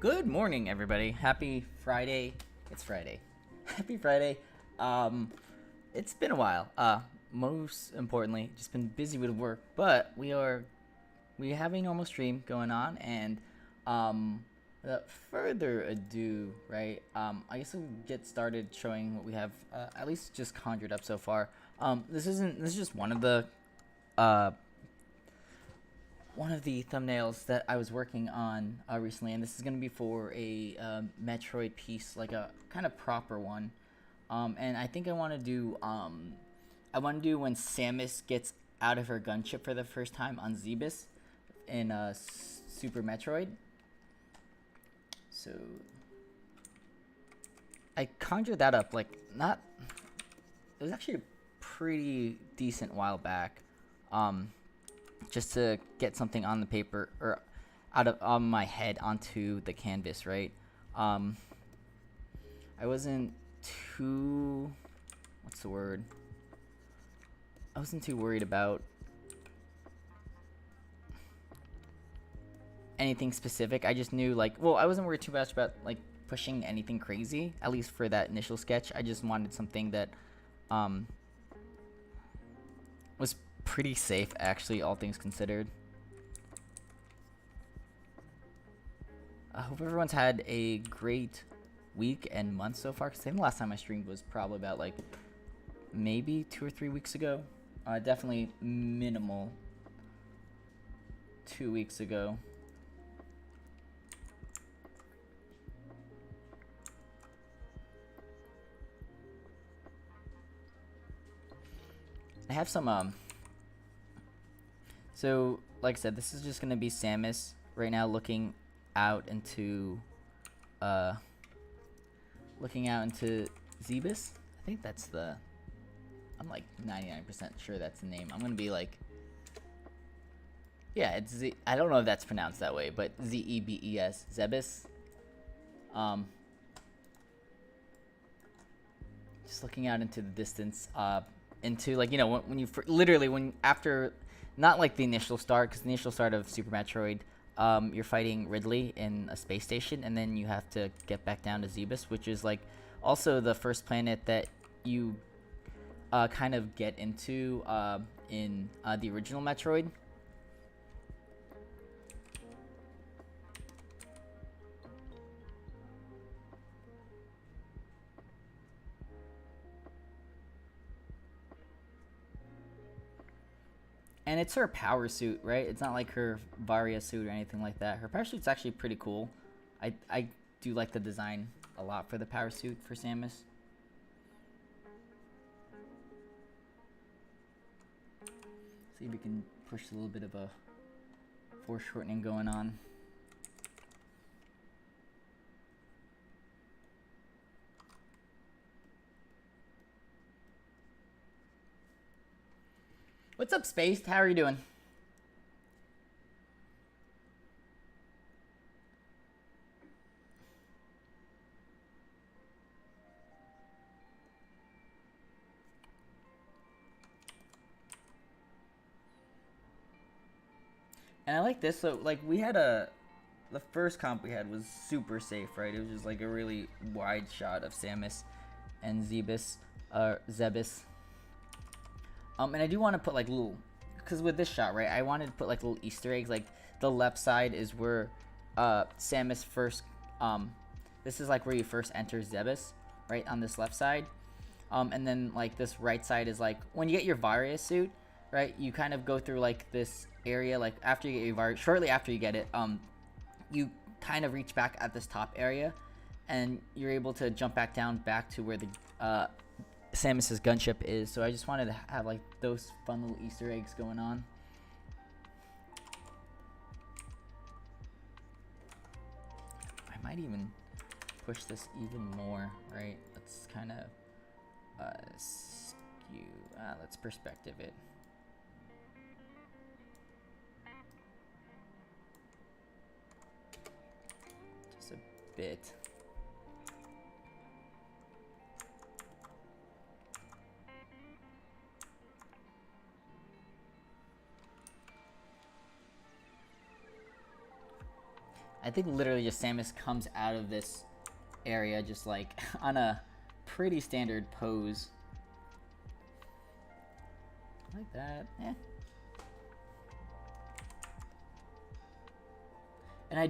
Good morning, everybody. Happy Friday. It's Friday. Happy Friday. It's been a while. Most importantly, just been busy with work, but we have a normal stream going on, and without further ado, right? I guess we'll get started showing what we have at least just conjured up so far. This is just one of the thumbnails that I was working on recently, and this is going to be for a Metroid piece, like a kind of proper one. And I think I want to do when Samus gets out of her gunship for the first time on Zebus in Super Metroid. So I conjured that up it was actually a pretty decent while back. Just to get something on the paper or on my head onto the canvas, right? I wasn't too I wasn't too worried about anything specific. I just knew I wasn't worried too much about pushing anything crazy, at least for that initial sketch. I just wanted something that was pretty safe, actually, all things considered. I hope everyone's had a great week and month so far, because I think the last time I streamed was probably about maybe 2 or 3 weeks ago. Definitely minimal 2 weeks ago. I have some so, like I said, this is just gonna be Samus right now looking out into Zebus. I think that's I'm 99% sure that's the name. I'm gonna be yeah, it's I don't know if that's pronounced that way, but Zebes, Zebus. Just looking out into the distance, into when you literally after. Not like the initial start, because the initial start of Super Metroid, you're fighting Ridley in a space station, and then you have to get back down to Zebus, which is also the first planet that you kind of get into in the original Metroid. And it's her power suit, right? It's not like her Varia suit or anything like that. Her power suit's actually pretty cool. I do like the design a lot for the power suit for Samus. See if we can push a little bit of a foreshortening going on. What's up, Spaced? How are you doing? And I like this. So, we had the first comp we had was super safe, right? It was just a really wide shot of Samus and Zebus. And I do want to put little, because with this shot, right, I wanted to put little Easter eggs. The left side is where Samus first, this is where you first enter Zebus, right, on this left side. And then this right side is when you get your Varia suit, right, you kind of go through this area, after you get your Varia, shortly after you get it, you kind of reach back at this top area, and you're able to jump back down to where the Samus's gunship is. So I just wanted to have those fun little Easter eggs going on. I might even push this even more, right? Let's kind of skew. Let's perspective it. Just a bit. I think literally just Samus comes out of this area just like on a pretty standard pose. Like that. And I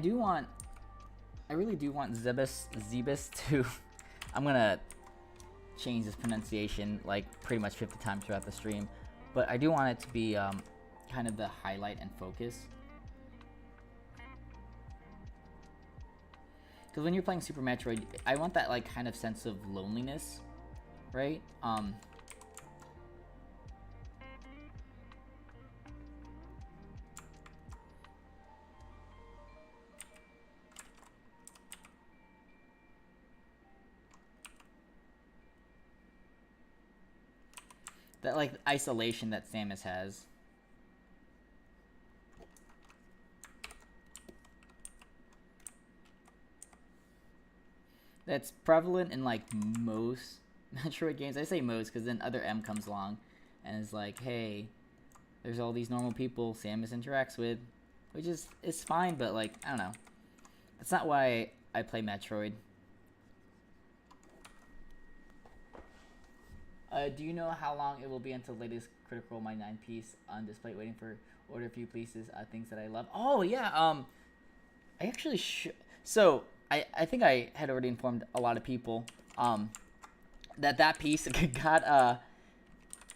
really do want Zebus to I'm gonna change this pronunciation like pretty much 50 times throughout the stream, but I do want it to be kind of the highlight and focus. Because when you're playing Super Metroid, I want that like kind of sense of loneliness, right? That like isolation that Samus has. That's prevalent in like most Metroid games. I say most because then other M comes along and is like, hey, there's all these normal people Samus interacts with, which is fine, but like, I don't know. That's not why I play Metroid. Do you know how long it will be until latest Critical Role My 9 piece on display? Waiting for order a few pieces, things that I love. Oh yeah, I actually so I think I had already informed a lot of people that piece got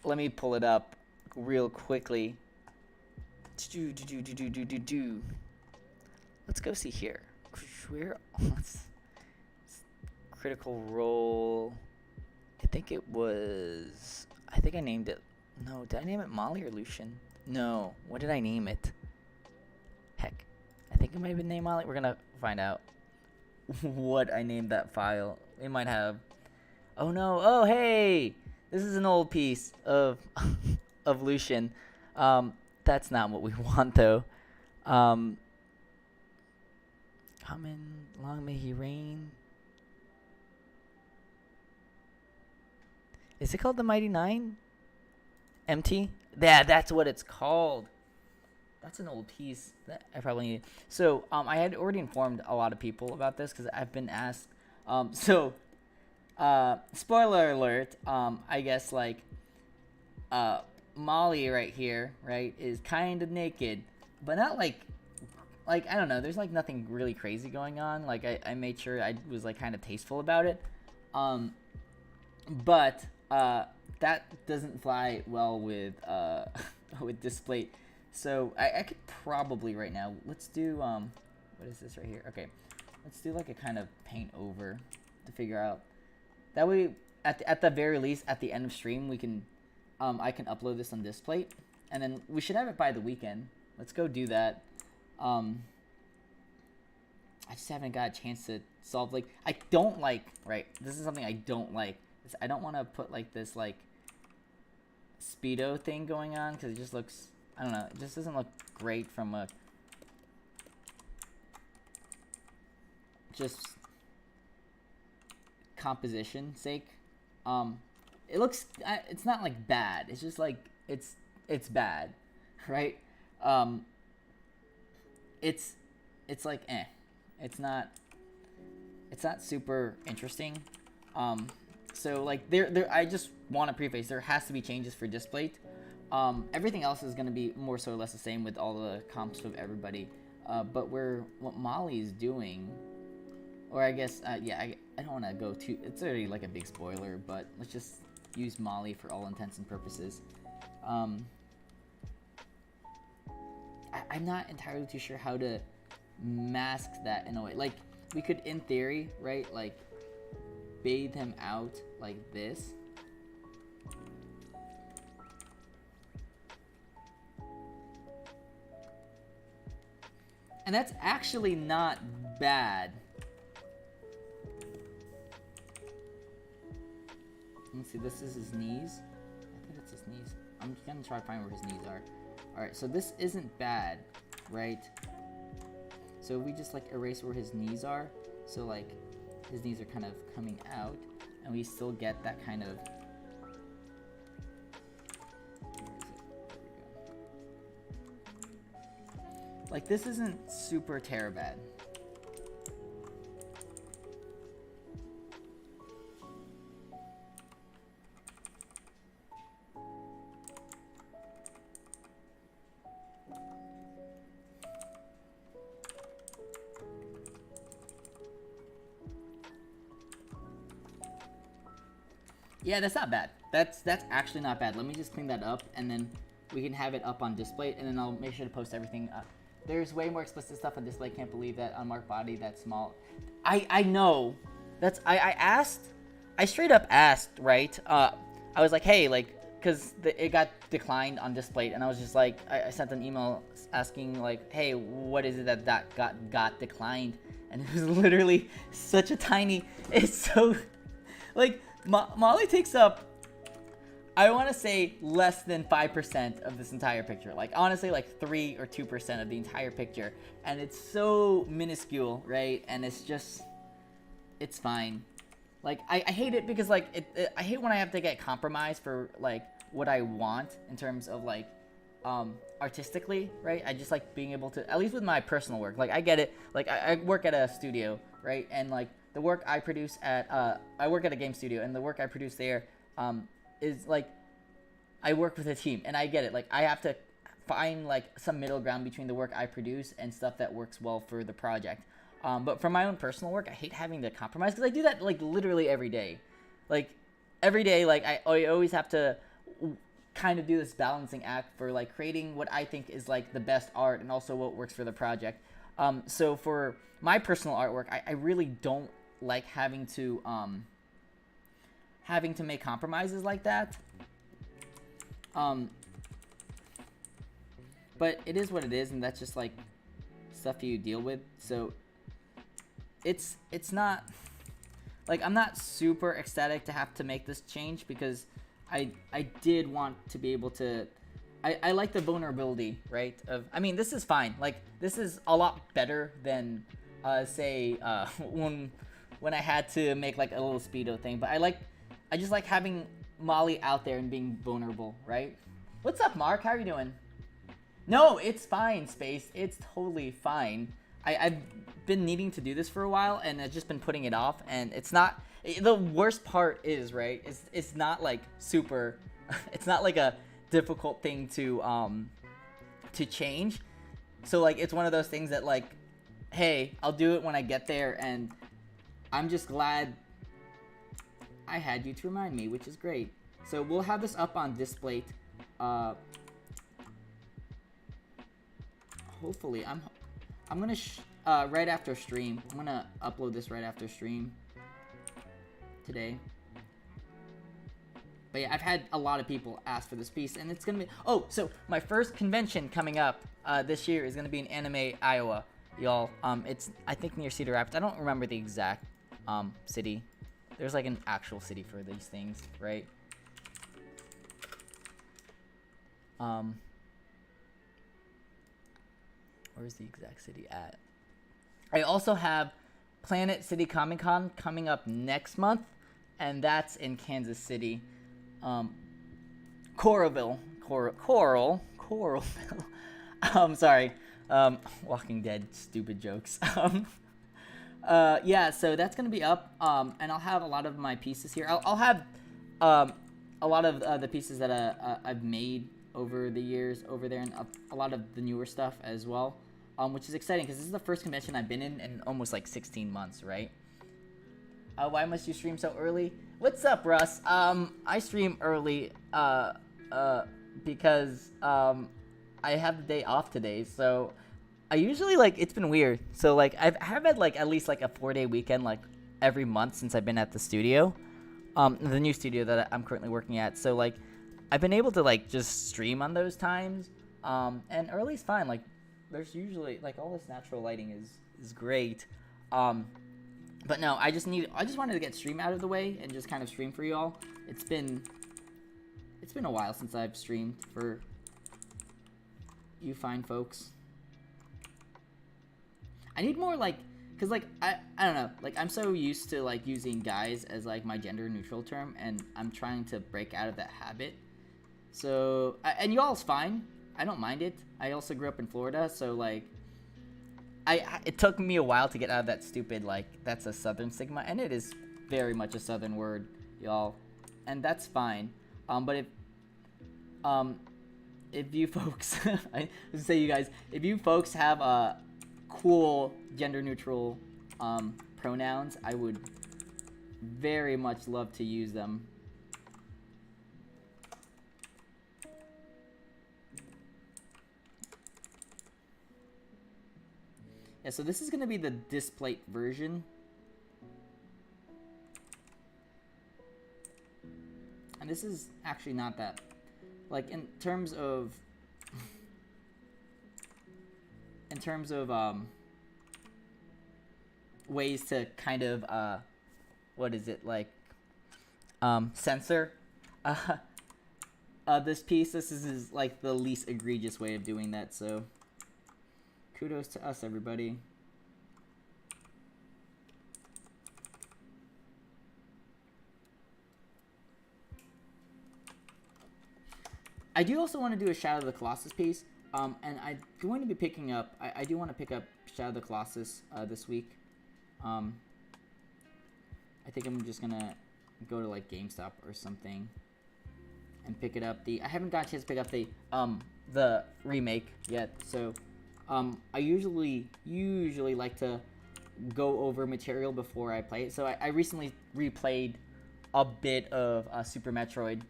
let me pull it up real quickly. Let's go see here. Critical Role. I think I named it. No, did I name it Molly or Lucian? No. What did I name it? Heck. I think it might have been named Molly. We're going to find out what I named that file. It might have. Oh, no. Oh, hey. This is an old piece of of Lucian. That's not what we want, though. Come in. Long may he reign. Is it called the Mighty Nine? MT? Yeah, that's what it's called. That's an old piece that I probably need. So, I had already informed a lot of people about this because I've been asked. Spoiler alert. I guess like, Molly right here, right, is kind of naked, but not like I don't know. There's like nothing really crazy going on. Like I made sure I was like kind of tasteful about it. But that doesn't fly well with with display. So I could probably right now, let's do what is this right here? Okay, let's do like a kind of paint over to figure out. That way at the very least at the end of stream we can I can upload this on display, and then we should have it by the weekend. Let's go do that. I just haven't got a chance to solve like I don't like right. This is something I don't like. I don't want to put like this like speedo thing going on because it just looks, I don't know, it just doesn't look great from a just composition sake. It looks, it's not like bad, it's just like it's bad, right? It's like it's not super interesting. So like there I just want to preface there has to be changes for display. Everything else is going to be more so or less the same with all the comps of everybody. But what Molly is doing, or I guess yeah, I don't want to go too. It's already like a big spoiler, but let's just use Molly for all intents and purposes. I'm not entirely too sure how to mask that in a way. Like we could, in theory, right? Like bathe him out like this. And that's actually not bad. Let's see, this is his knees. I think it's his knees. I'm just gonna try to find where his knees are. Alright, so this isn't bad, right? So we just like erase where his knees are. So like his knees are kind of coming out, and we still get that kind of. Where is it? There we go. Like this isn't super bad, Yeah, that's not bad. That's actually not bad. Let me just clean that up, and then we can have it up on display, and then I'll make sure to post everything. There's way more explicit stuff on display. Can't believe that unmarked body that small. I know. That's I asked. I straight up asked, right? I was like, hey, like, because it got declined on display, and I was just like, I sent an email asking like, hey, what is it that got declined? And it was literally such a tiny. It's so like Molly takes up, I want to say, less than 5% of this entire picture. Like, honestly, like 3 or 2% of the entire picture. And it's so minuscule, right? And it's just, it's fine. Like, I hate it because, like, I hate when I have to get compromised for, like, what I want in terms of, like, artistically, right? I just like being able to, at least with my personal work. Like, I get it. Like, I work at a studio, right? And, like, the work I produce at, I work at a game studio, and the work I produce there, is like, I work with a team, and I get it. Like, I have to find like some middle ground between the work I produce and stuff that works well for the project. But for my own personal work, I hate having to compromise because I do that like literally every day. Like every day, like I always have to kind of do this balancing act for like creating what I think is like the best art and also what works for the project. So for my personal artwork, I really don't like having to make compromises like that. But it is what it is, and that's just like stuff you deal with. So it's not like I'm not super ecstatic to have to make this change because I did want to be able to. I like the vulnerability, right? I mean, this is fine. Like, this is a lot better than say when I had to make like a little speedo thing. But I just like having Molly out there and being vulnerable, right? What's up, Mark? How are you doing? No, it's fine, Space. It's totally fine. I've been needing to do this for a while, and I've just been putting it off, and it's not... The worst part is, right, it's not, like, super... It's not, like, a difficult thing to change. So, like, it's one of those things that, like, hey, I'll do it when I get there, and I'm just glad I had you to remind me, which is great. So we'll have this up on display. Hopefully, I'm gonna right after stream. I'm gonna upload this right after stream today. But yeah, I've had a lot of people ask for this piece, and it's gonna be. Oh, so my first convention coming up this year is gonna be in Anime, Iowa, y'all. It's I think near Cedar Rapids. I don't remember the exact city. There's like an actual city for these things, right? Where's the exact city at? I also have Planet City Comic Con coming up next month, and that's in Kansas City. Coralville. Sorry. Walking Dead, stupid jokes. Yeah, so that's gonna be up, and I'll have a lot of my pieces here. I'll have a lot of the pieces that I've made over the years over there, and a lot of the newer stuff as well, which is exciting because this is the first convention I've been in almost like 16 months, right? Why must you stream so early? What's up, Russ? I stream early because I have the day off today, so I usually, like, it's been weird. So, like, I have had, like, at least, like, a 4-day weekend, like, every month since I've been at the studio. The new studio that I'm currently working at. So, like, I've been able to, like, just stream on those times. And early's fine. Like, there's usually, like, all this natural lighting is great. But no, I just wanted to get stream out of the way and just kind of stream for y'all. It's been a while since I've streamed for you fine folks. I need more, like, because, like, I don't know, like, I'm so used to, like, using guys as, like, my gender neutral term, and I'm trying to break out of that habit. So, and y'all's fine. I don't mind it. I also grew up in Florida, so, like, it took me a while to get out of that stupid, like, that's a Southern stigma, and it is very much a Southern word, y'all, and that's fine. But if you folks, I would say you guys, if you folks have cool gender neutral pronouns, I would very much love to use them. Yeah, so this is going to be the displate version. And this is actually not that, like, in terms of ways to kind of what is it, like, censor this piece. This is like the least egregious way of doing that, so kudos to us, everybody. I do also want to do a Shadow of the Colossus piece, and I'm going to be picking up, I do want to pick up Shadow of the Colossus this week. I think I'm just going to go to like GameStop or something and pick it up. I haven't got a chance to pick up the remake yet, so I usually like to go over material before I play it. So I recently replayed a bit of Super Metroid,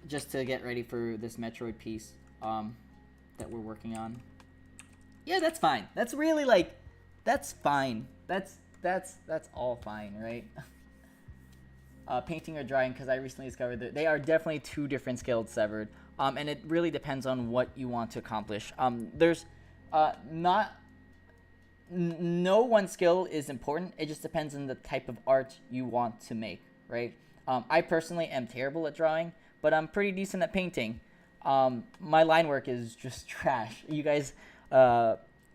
just to get ready for this Metroid piece that we're working on. Yeah, that's fine. That's really like, that's fine. That's all fine, right? Painting or drawing, because I recently discovered that they are definitely two different skills, Severed. And it really depends on what you want to accomplish. There's no one skill is important. It just depends on the type of art you want to make, right? I personally am terrible at drawing, but I'm pretty decent at painting. My line work is just trash. You guys,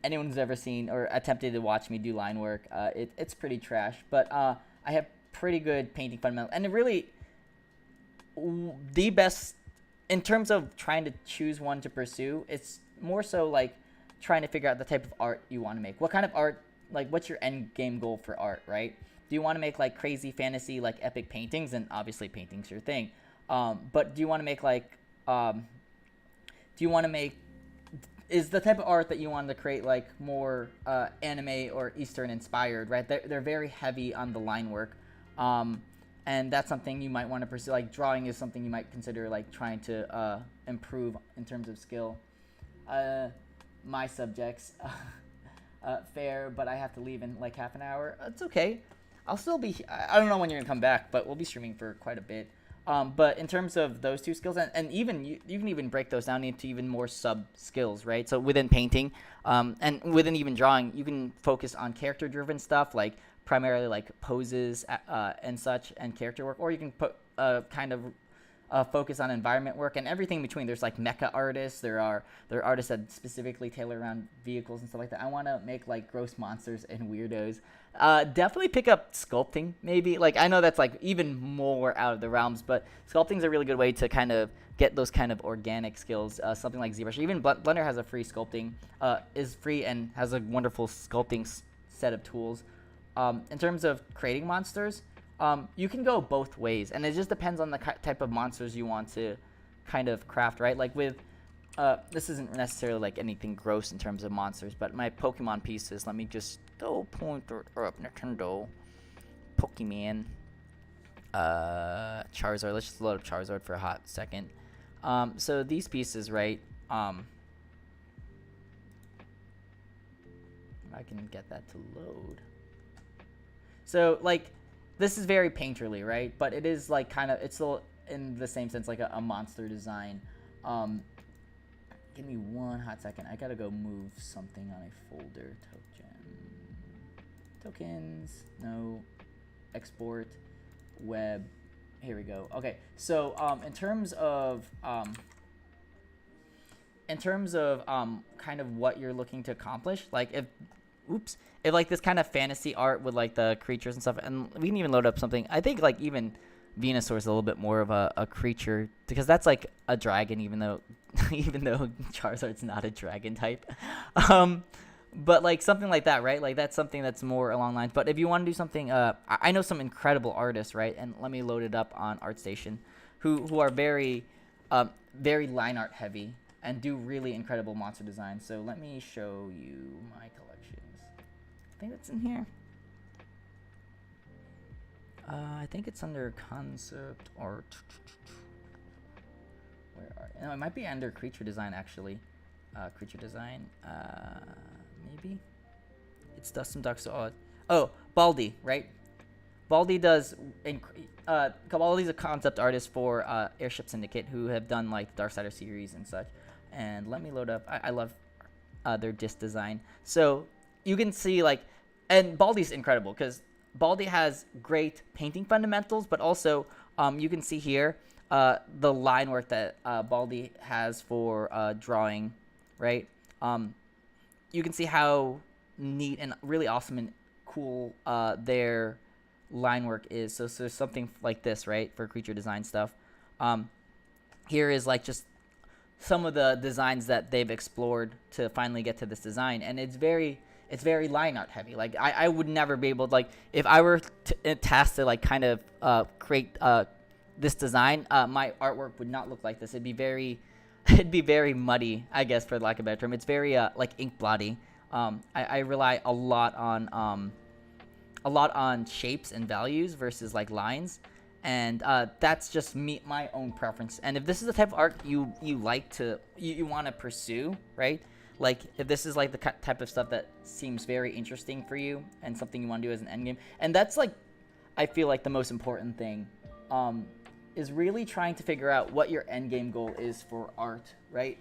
anyone who's ever seen or attempted to watch me do line work, it's pretty trash. But I have pretty good painting fundamentals. And it really, the best, in terms of trying to choose one to pursue, it's more so like trying to figure out the type of art you want to make. What kind of art, like what's your end game goal for art, right? Do you want to make like crazy fantasy, like epic paintings? And obviously painting's your thing. But do you want to make like, is the type of art that you want to create like more anime or Eastern inspired, right? They're very heavy on the line work. And that's something you might want to pursue. Like drawing is something you might consider like trying to improve in terms of skill. My subjects, fair, but I have to leave in like half an hour. It's okay. I'll still be, I don't know when you're gonna come back, but we'll be streaming for quite a bit. But in terms of those two skills, and even you can even break those down into even more sub skills, right? So within painting, and within even drawing, you can focus on character driven stuff, like primarily like poses and such, and character work, or you can put kind of focus on environment work and everything in between. There's like mecha artists, there are artists that specifically tailor around vehicles and stuff like that. I want to make like gross monsters and weirdos. Definitely pick up sculpting, maybe. Like I know that's like even more out of the realms, but sculpting is a really good way to kind of get those kind of organic skills. Something like ZBrush, even Blender has a free sculpting, is free and has a wonderful sculpting set of tools. In terms of creating monsters, you can go both ways, and it just depends on the type of monsters you want to kind of craft, right? Like with, this isn't necessarily like anything gross in terms of monsters, but my Pokemon pieces, let me just go pointer up Nintendo. Pokemon. Charizard, let's just load up Charizard for a hot second. So these pieces, right, I can get that to load. So, like, this is very painterly, right? But it is, like, kind of, it's still in the same sense, like a monster design. Give me one hot second. I gotta go move something on a folder. Tokens. No. Export. Web. Here we go. Okay, so, in terms of kind of what you're looking to accomplish, like, if like this kind of fantasy art with like the creatures and stuff, and we can even load up something. I think like even Venusaur is a little bit more of a creature, because that's like a dragon, even though Charizard's not a dragon type. But like something like that, right? Like that's something that's more along lines. But if you want to do something, I know some incredible artists, right? And let me load it up on ArtStation, who are very line art heavy and do really incredible monster designs. So let me show you my collections. I think it's in here. I think it's under concept art. Where are? No, it might be under creature design actually. Creature design. maybe it's Dustin Ducks. Oh, Baldi, right? Baldi does. Baldi's a concept artist for Airship Syndicate, who have done like Darksider series and such. And let me load up. I love their disc design. So you can see like, and Baldi's incredible because Baldi has great painting fundamentals, but also you can see here the line work that Baldi has for drawing, right? You can see how neat and really awesome and cool their line work is. So something like this, right, for creature design stuff. Here is like just some of the designs that they've explored to finally get to this design, and it's very line art heavy. Like I would never be able to, like, if I were tasked to like kind of create this design, my artwork would not look like this. It'd be very muddy, I guess, for lack of a better term. It's very like ink blotty. I rely a lot on shapes and values versus like lines, and that's just my own preference. And if this is the type of art you like to you want to pursue, right? Like if this is like the type of stuff that seems very interesting for you and something you want to do as an endgame, and that's like, I feel like the most important thing is really trying to figure out what your endgame goal is for art, right?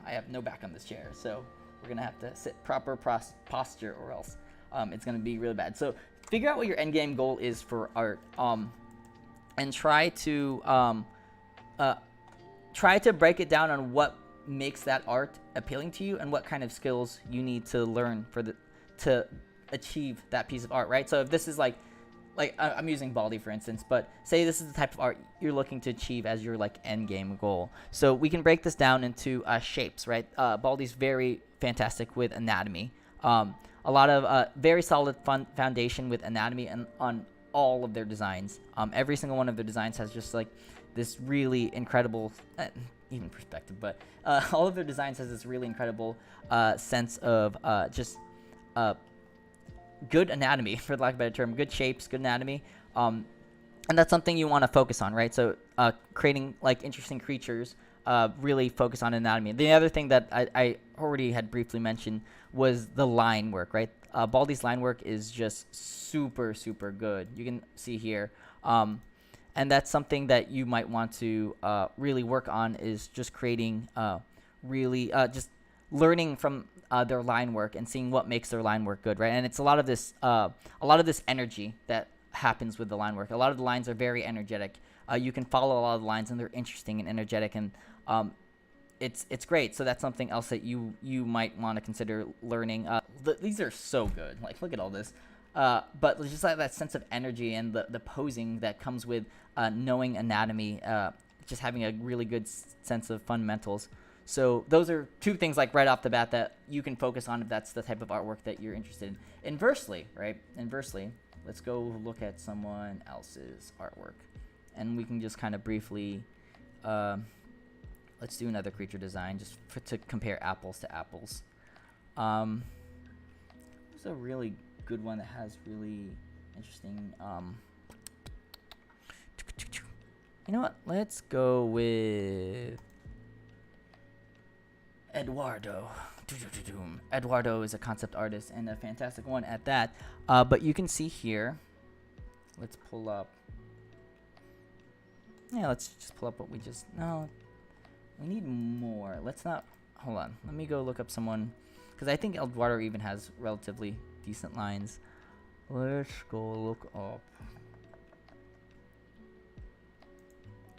I have no back on this chair, so we're gonna have to sit proper posture, or else it's gonna be really bad. So figure out what your endgame goal is for art, and try to break it down on what makes that art appealing to you and what kind of skills you need to learn to achieve that piece of art, right? So if this is like I'm using Baldi for instance, but say this is the type of art you're looking to achieve as your like end game goal. So we can break this down into shapes, right? Baldi's very fantastic with anatomy. A lot of very solid foundation with anatomy and on all of their designs. Every single one of their designs has just like this really incredible, even perspective, but all of their designs has this really incredible sense of just good anatomy, for lack of a better term, good shapes, good anatomy, and that's something you want to focus on, right? So creating like interesting creatures, really focus on anatomy. The other thing that I already had briefly mentioned was the line work, right? Baldi's line work is just super good. You can see here, and that's something that you might want to really work on, is just creating really just learning from their line work and seeing what makes their line work good, right? And it's a lot of this energy that happens with the line work. A lot of the lines are very energetic. You can follow a lot of the lines, and they're interesting and energetic, and it's great. So that's something else that you might want to consider learning. These are so good. Like, look at all this. But just like that sense of energy and the posing that comes with knowing anatomy, just having a really good sense of fundamentals. So those are two things like right off the bat that you can focus on if that's the type of artwork that you're interested in. Inversely, right? Inversely, let's go look at someone else's artwork, and we can just kind of briefly, let's do another creature design just to compare apples to apples. There's a really good one that has really interesting. You know what? Let's go with Eduardo. Eduardo is a concept artist and a fantastic one at that. But you can see here. Let's pull up. Yeah, let's just pull up what we just. No, we need more. Let's not. Hold on. Let me go look up someone, because I think Eduardo even has relatively decent lines. Let's go look up.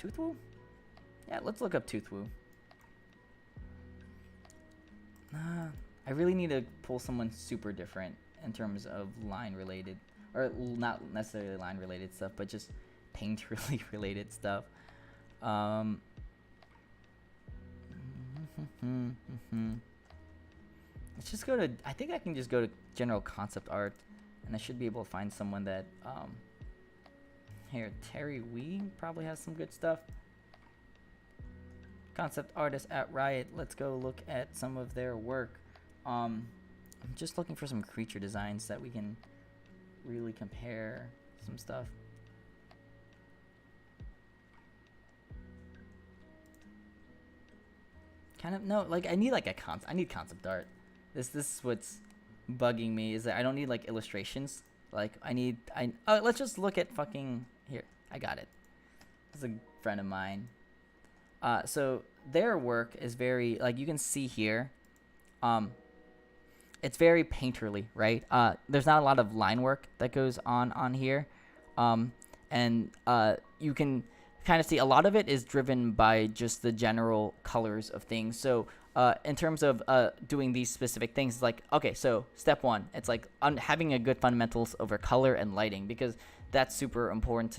Toothwoo? Yeah, let's look up Toothwoo. I really need to pull someone super different in terms of line related, or not necessarily line related stuff, but just paint related stuff. Let's just go to, I think I can just go to general concept art, and I should be able to find someone that, here, Terry Wee probably has some good stuff. Concept artist at Riot. Let's go look at some of their work. I'm just looking for some creature designs that we can really compare some stuff. Kind of, no, like I need like I need concept art. This is what's bugging me is that I don't need like illustrations. Like let's just look at fucking here. I got it. This is a friend of mine. So their work is very, like, you can see here, it's very painterly, right? There's not a lot of line work that goes on here. And you can kind of see a lot of it is driven by just the general colors of things. So in terms of doing these specific things, like, okay, so step one, it's like having a good fundamentals over color and lighting, because that's super important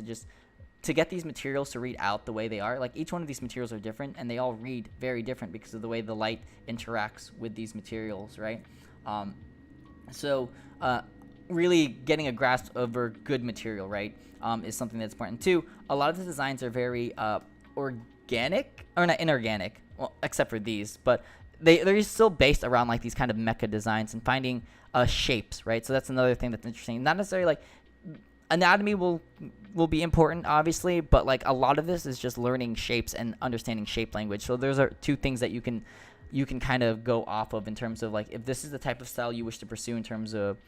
to get these materials to read out the way they are. Like, each one of these materials are different, and they all read very different because of the way the light interacts with these materials, right? So really getting a grasp over good material, right, is something that's important. Two, a lot of the designs are very organic, or not inorganic, well, except for these, but they're still based around like these kind of mecha designs and finding shapes, right? So that's another thing that's interesting. Not necessarily like anatomy will be important, obviously, but like a lot of this is just learning shapes and understanding shape language. So those are two things that you can kind of go off of in terms of like, if this is the type of style you wish to pursue in terms of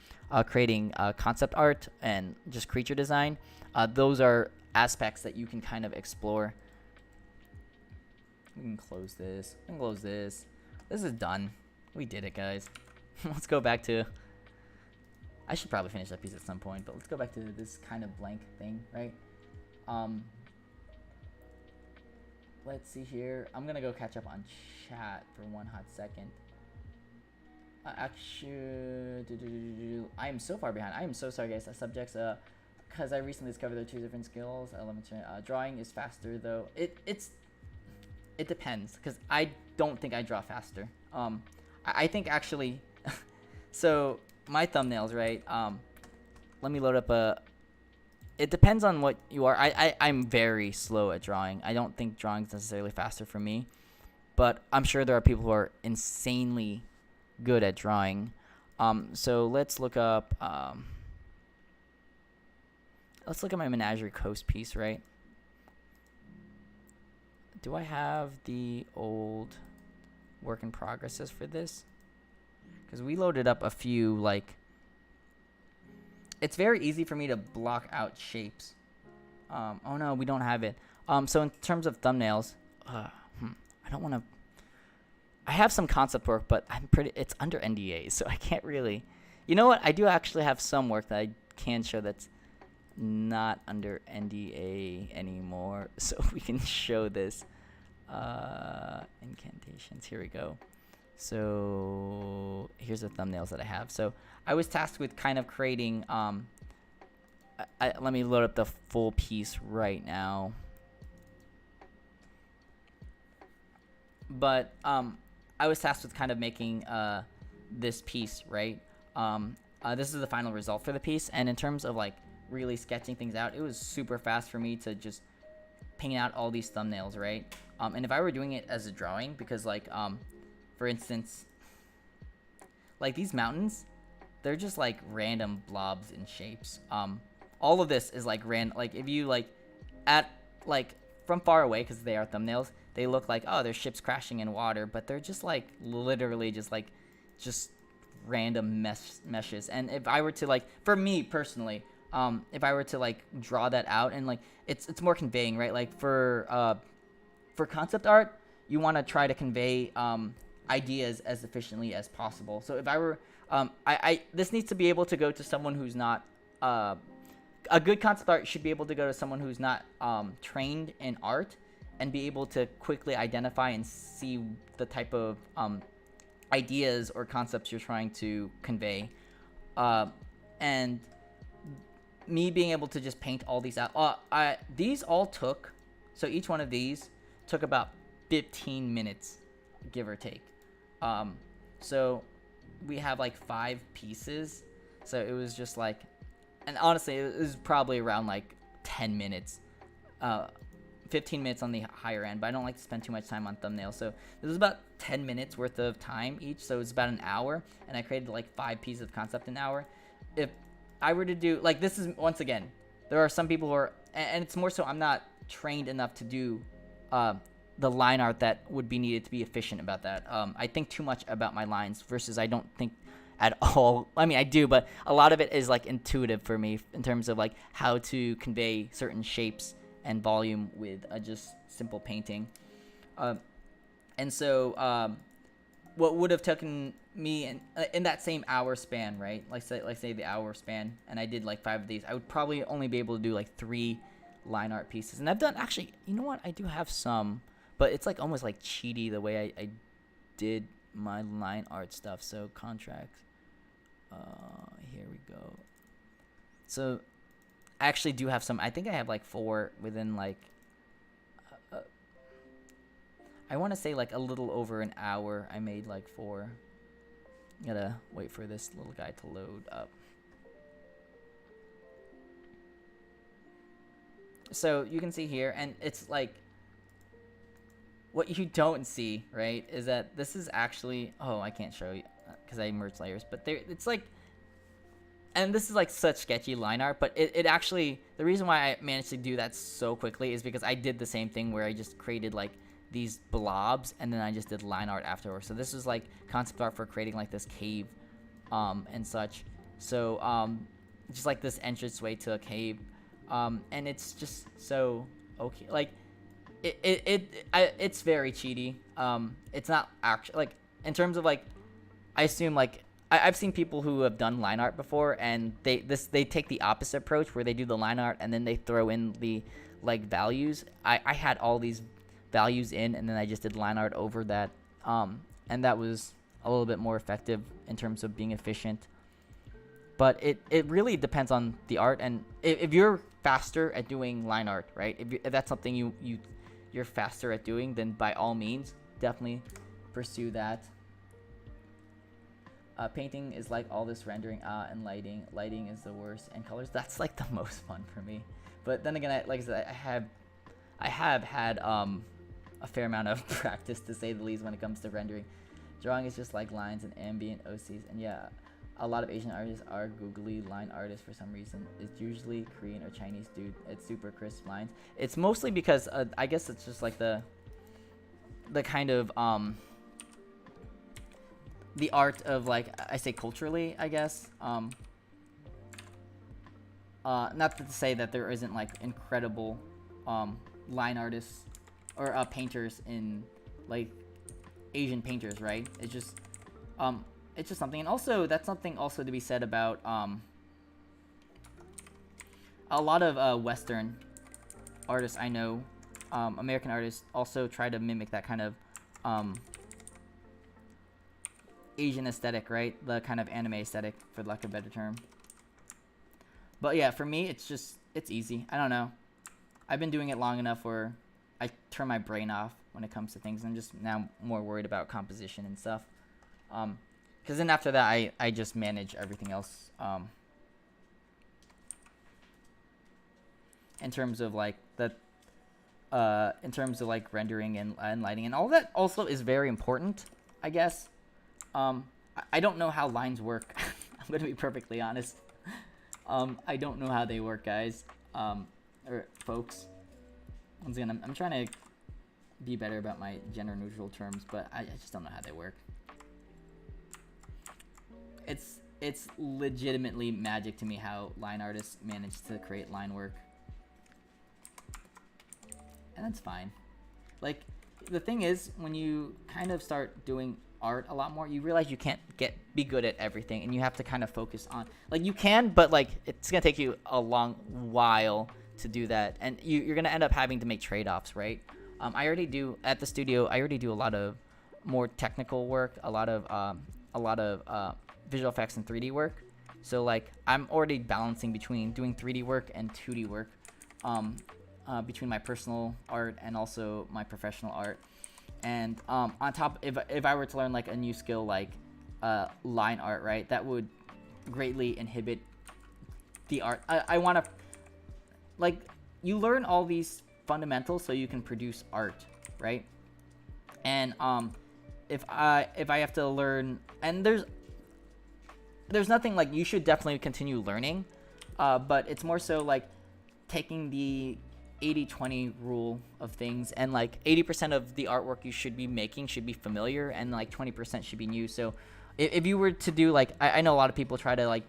creating concept art and just creature design. Those are aspects that you can kind of explore. We can close this. We can close this. This is done. We did it, guys. Let's go back to... I should probably finish that piece at some point, but let's go back to this kind of blank thing, right? Let's see here. I'm gonna go catch up on chat for one hot second. Actually, I am so far behind. I am so sorry, guys. Subjects, because I recently discovered there are two different skills. Drawing is faster, though. It depends, because I don't think I draw faster. I think actually, so my thumbnails, right? Let me load up it depends on what you are. I'm very slow at drawing. I don't think drawing is necessarily faster for me, but I'm sure there are people who are insanely good at drawing. So let's look up my Menagerie Coast piece, right? Do I have the old work in progresses for this? Because we loaded up a few, like... It's very easy for me to block out shapes. Oh no, we don't have it. So in terms of thumbnails, I don't want to... I have some concept work, but it's under NDA, so I can't really... You know what? I do actually have some work that I can show that's not under NDA anymore, so we can show this. Incantations, here we go. So here's the thumbnails that I have. So I was tasked with kind of creating let me load up the full piece right now. But I was tasked with kind of making this piece, right? This is the final result for the piece, and in terms of like really sketching things out, it was super fast for me to just paint out all these thumbnails, right? And if I were doing it as a drawing, because like for instance, like these mountains, they're just like random blobs and shapes. All of this is like like if you like at like from far away, because they are thumbnails, they look like, oh, there's ships crashing in water, but they're just like literally just random meshes. And if I were to like, for me personally, if I were to like draw that out and like it's more conveying, right? Like for concept art, you want to try to convey ideas as efficiently as possible. So if I were this needs to be able to go to someone who's not a good concept art should be able to go to someone who's not trained in art and be able to quickly identify and see the type of ideas or concepts you're trying to convey. And me being able to just paint all these out, these all took, so each one of these took about 15 minutes, give or take. So we have like 5 pieces, so it was just like, and honestly it was probably around like 10 minutes, 15 minutes on the higher end, but I don't like to spend too much time on thumbnails, so this was about 10 minutes worth of time each, so it's about an hour, and I created like 5 pieces of concept an hour. If I were to do, like, this is, once again, there are some people who are, and it's more so I'm not trained enough to do the line art that would be needed to be efficient about that. I think too much about my lines versus I don't think at all. I mean, I do, but a lot of it is like intuitive for me in terms of like how to convey certain shapes and volume with just simple painting. And so what would have taken me in that same hour span, right? Like say the hour span, and I did like 5 of these, I would probably only be able to do like 3 line art pieces. And I've done, actually, you know what? I do have some, but it's like almost like cheaty the way I did my line art stuff. So contracts, here we go. So I actually do have some. I think I have like 4 within like I want to say like a little over an hour. I made like 4. Gotta wait for this little guy to load up. So you can see here, and it's like what you don't see, right, is that this is actually, oh, I can't show you because I merged layers, but there, it's like, and this is like such sketchy line art, but it actually, the reason why I managed to do that so quickly is because I did the same thing where I just created like these blobs and then I just did line art afterwards. So this was like concept art for creating like this cave and such. So just like this entranceway to a cave, and it's just so okay, like it's very cheaty. It's not actually like, in terms of like, I assume like I've seen people who have done line art before, and they take the opposite approach where they do the line art and then they throw in the like values. I had all these values in, and then I just did line art over that, and that was a little bit more effective in terms of being efficient. But it really depends on the art, and if you're faster at doing line art, right, if that's something you're faster at doing, then by all means definitely pursue that. Painting is like all this rendering, and lighting is the worst, and colors, that's like the most fun for me. But then again, like I said, I have had a fair amount of practice, to say the least, when it comes to rendering. Drawing is just like lines and ambient OCs, and yeah, a lot of Asian artists are googly line artists for some reason. It's usually Korean or Chinese dude. It's super crisp lines. It's mostly because I guess it's just like the kind of the art of, like, I say culturally, I guess. Not to say that there isn't like incredible line artists or painters in like Asian painters, right? It's just something. And also, that's something also to be said about a lot of Western artists I know, American artists, also try to mimic that kind of Asian aesthetic, right? The kind of anime aesthetic, for lack of a better term. But yeah, for me, it's easy. I don't know. I've been doing it long enough where I turn my brain off when it comes to things. I'm just now more worried about composition and stuff. Because then after that, I just manage everything else. In terms of like in terms of like rendering and lighting and all that, also is very important, I guess. I don't know how lines work. I'm gonna be perfectly honest. I don't know how they work, guys, or folks. Once again, I'm trying to be better about my gender neutral terms, but I just don't know how they work. It's legitimately magic to me how line artists manage to create line work. And that's fine. Like, the thing is, when you kind of start doing art a lot more, you realize you can't be good at everything, and you have to kind of focus on, like, you can, but like it's gonna take you a long while to do that, and you're gonna end up having to make trade-offs, right? I already do at the studio. I already do a lot of more technical work, a lot of visual effects and 3D work. So like I'm already balancing between doing 3D work and 2D work, between my personal art and also my professional art. And on top, if I were to learn like a new skill like line art, right, that would greatly inhibit the art. I want to, like, you learn all these fundamentals so you can produce art, right? And if I have to learn, and there's nothing, like, you should definitely continue learning, but it's more so like taking the 80-20 rule of things, and like 80% of the artwork you should be making should be familiar, and like 20% should be new. So if you were to do like, I know a lot of people try to like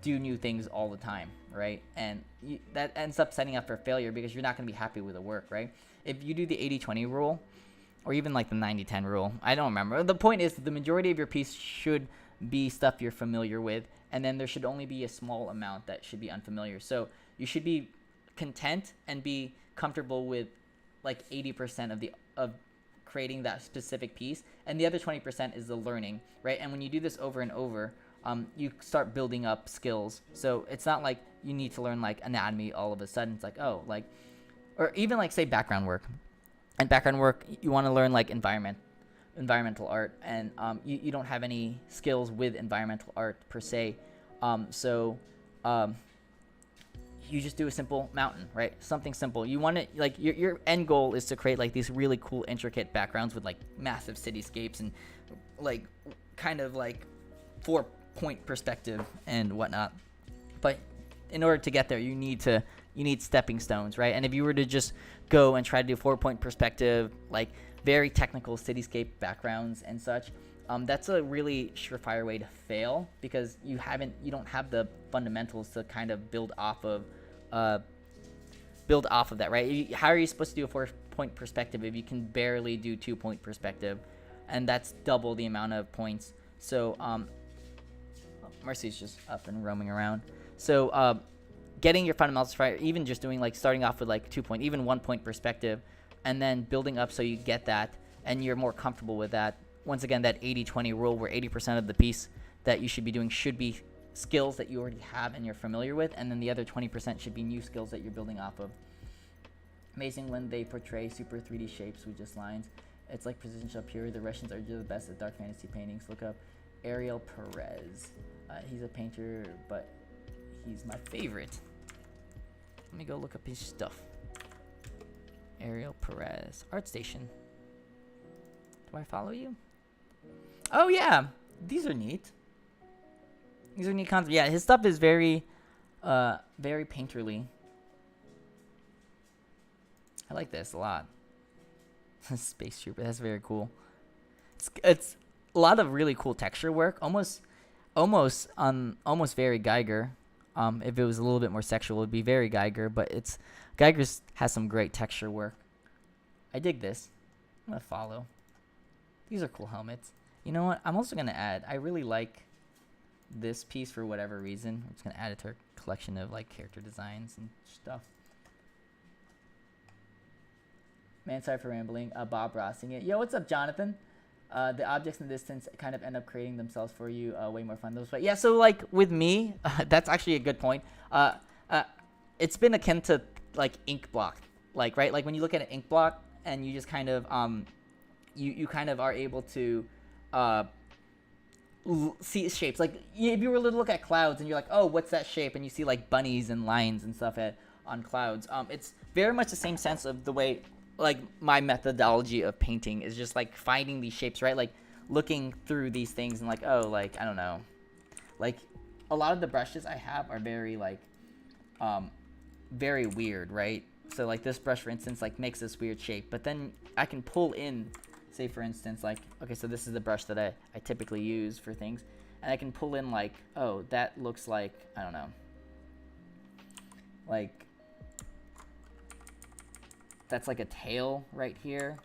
do new things all the time, right? And that ends up setting up for failure because you're not going to be happy with the work, right? If you do the 80-20 rule, or even like the 90-10 rule, I don't remember. The point is the majority of your piece should be stuff you're familiar with, and then there should only be a small amount that should be unfamiliar. So you should be content and be comfortable with like 80% of creating that specific piece, and the other 20% is the learning, right? And when you do this over and over, you start building up skills. So it's not like you need to learn like anatomy all of a sudden. It's like, oh, like, or even like say background work. And background work, you want to learn like environmental art, and you don't have any skills with environmental art per se. So you just do a simple mountain, right? Something simple. You want to like your end goal is to create like these really cool, intricate backgrounds with like massive cityscapes and like kind of like 4-point perspective and whatnot. But in order to get there, you need stepping stones, right? And if you were to just go and try to do 4-point perspective, like very technical cityscape backgrounds and such, that's a really surefire way to fail because you don't have the fundamentals to kind of build off of that, right? How are you supposed to do a 4-point perspective if you can barely do 2-point perspective? And that's double the amount of points. So Mercy's just up and roaming around. So getting your fundamentals right, even just doing like starting off with like 2-point, even 1-point perspective, and then building up so you get that and you're more comfortable with that. Once again, that 80-20 rule where 80% of the piece that you should be doing should be skills that you already have and you're familiar with, and then the other 20% should be new skills that you're building off of. Amazing when they portray super 3D shapes with just lines. It's like precision shell pure. The Russians are the best at dark fantasy paintings. Look up Ariel Perez. He's a painter, but he's my favorite. Let me go look up his stuff. Ariel Perez. ArtStation. Do I follow you? Oh yeah, these are neat. These are neat concepts. Yeah, his stuff is very painterly. I like this a lot. Space Trooper, that's very cool. It's a lot of really cool texture work. Almost very Geiger. If it was a little bit more sexual, it'd be very Geiger. But Geiger's has some great texture work. I dig this. I'm gonna follow. These are cool helmets. You know what? I'm also gonna add. I really like this piece for whatever reason. I'm just gonna add it to our collection of like character designs and stuff. Man, sorry for rambling. Bob Rossing it. Yo, what's up, Jonathan? The objects in the distance kind of end up creating themselves for you. Way more fun those way. Yeah, so like with me, that's actually a good point. It's been akin to like ink block, like right, like when you look at an ink block and you just kind of you kind of are able to see shapes. Like if you were to look at clouds and you're like, oh, what's that shape? And you see like bunnies and lines and stuff on clouds. It's very much the same sense of the way. Like my methodology of painting is just like finding these shapes, right? Like looking through these things and like, oh, like I don't know, like a lot of the brushes I have are very like very weird, right? So like this brush, for instance, like makes this weird shape, but then I can pull in, say for instance, like, okay, so this is the brush that I typically use for things, and I can pull in like, oh, that looks like, I don't know, like that's like a tail right here,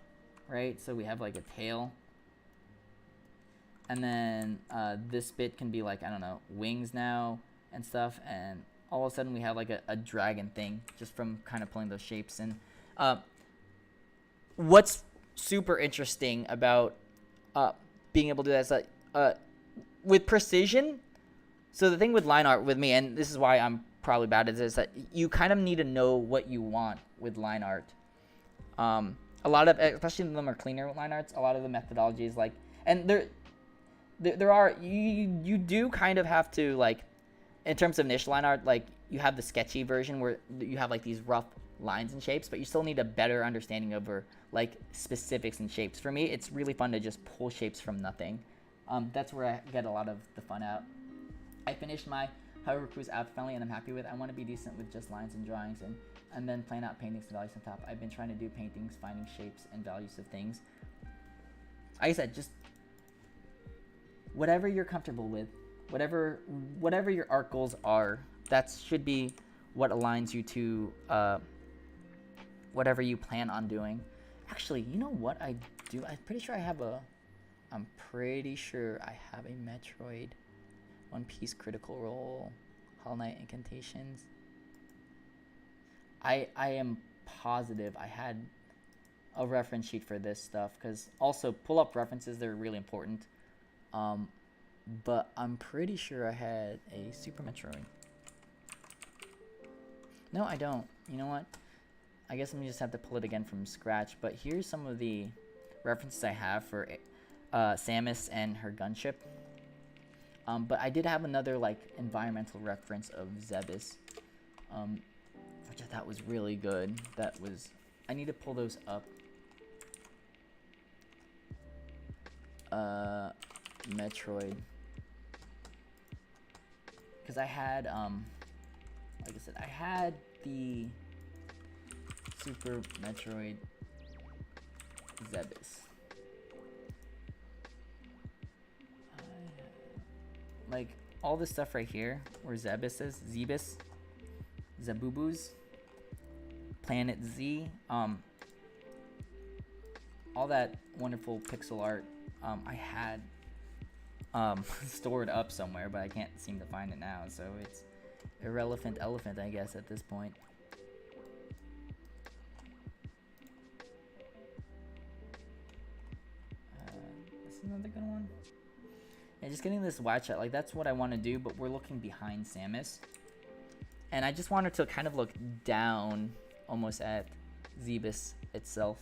right? So we have like a tail. And then this bit can be like, I don't know, wings now and stuff. And all of a sudden we have like a dragon thing just from kind of pulling those shapes. And what's super interesting about being able to do that is that with precision, so the thing with line art with me, and this is why I'm probably bad at this, is that you kind of need to know what you want with line art. A lot of, especially when them are cleaner line arts, a lot of the methodology is like, and there are, you do kind of have to like, in terms of niche line art, like you have the sketchy version where you have like these rough lines and shapes, but you still need a better understanding over like specifics and shapes. For me, it's really fun to just pull shapes from nothing. That's where I get a lot of the fun out. I finished my However Cruise app finally, and I'm happy with it. I want to be decent with just lines and drawings and then plan out paintings and values on top. I've been trying to do paintings, finding shapes and values of things. Like I said, just whatever you're comfortable with, whatever your art goals are, that should be what aligns you to whatever you plan on doing. Actually, you know what I do? I'm pretty sure I have a Metroid One Piece Critical Role Hollow Knight Incantations. I am positive I had a reference sheet for this stuff, because also pull up references, they're really important. But I'm pretty sure I had a Super Metroid. No, I don't. You know what? I guess I'm just have to pull it again from scratch. But here's some of the references I have for Samus and her gunship. But I did have another like environmental reference of Zebes, which I thought was really good. That was, I need to pull those up. Metroid, because I had like I said, I had the Super Metroid Zebes. Like all this stuff right here, where Zebes is, Zebes, Zabubus, Planet Z, all that wonderful pixel art, I had stored up somewhere, but I can't seem to find it now, so it's irrelevant elephant, I guess, at this point. This is another good one. Yeah, just getting this watch shot, like that's what I want to do, but we're looking behind Samus. And I just want her to kind of look down almost at Zebes itself.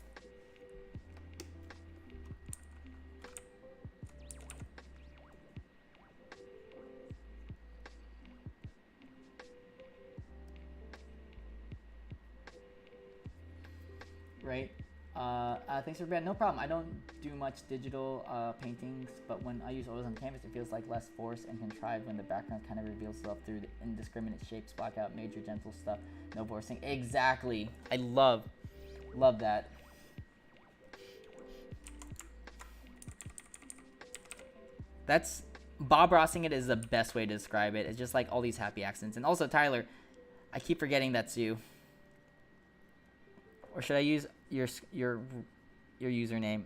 Right? Thanks for being, no problem. I don't do much digital paintings, but when I use oils on canvas, it feels like less forced and contrived when the background kind of reveals itself through the indiscriminate shapes, block out major gentle stuff, no forcing. Exactly. I love that. That's, Bob Rossing it is the best way to describe it. It's just like all these happy accents. And also, Tyler, I keep forgetting that's you. Or should I use your username?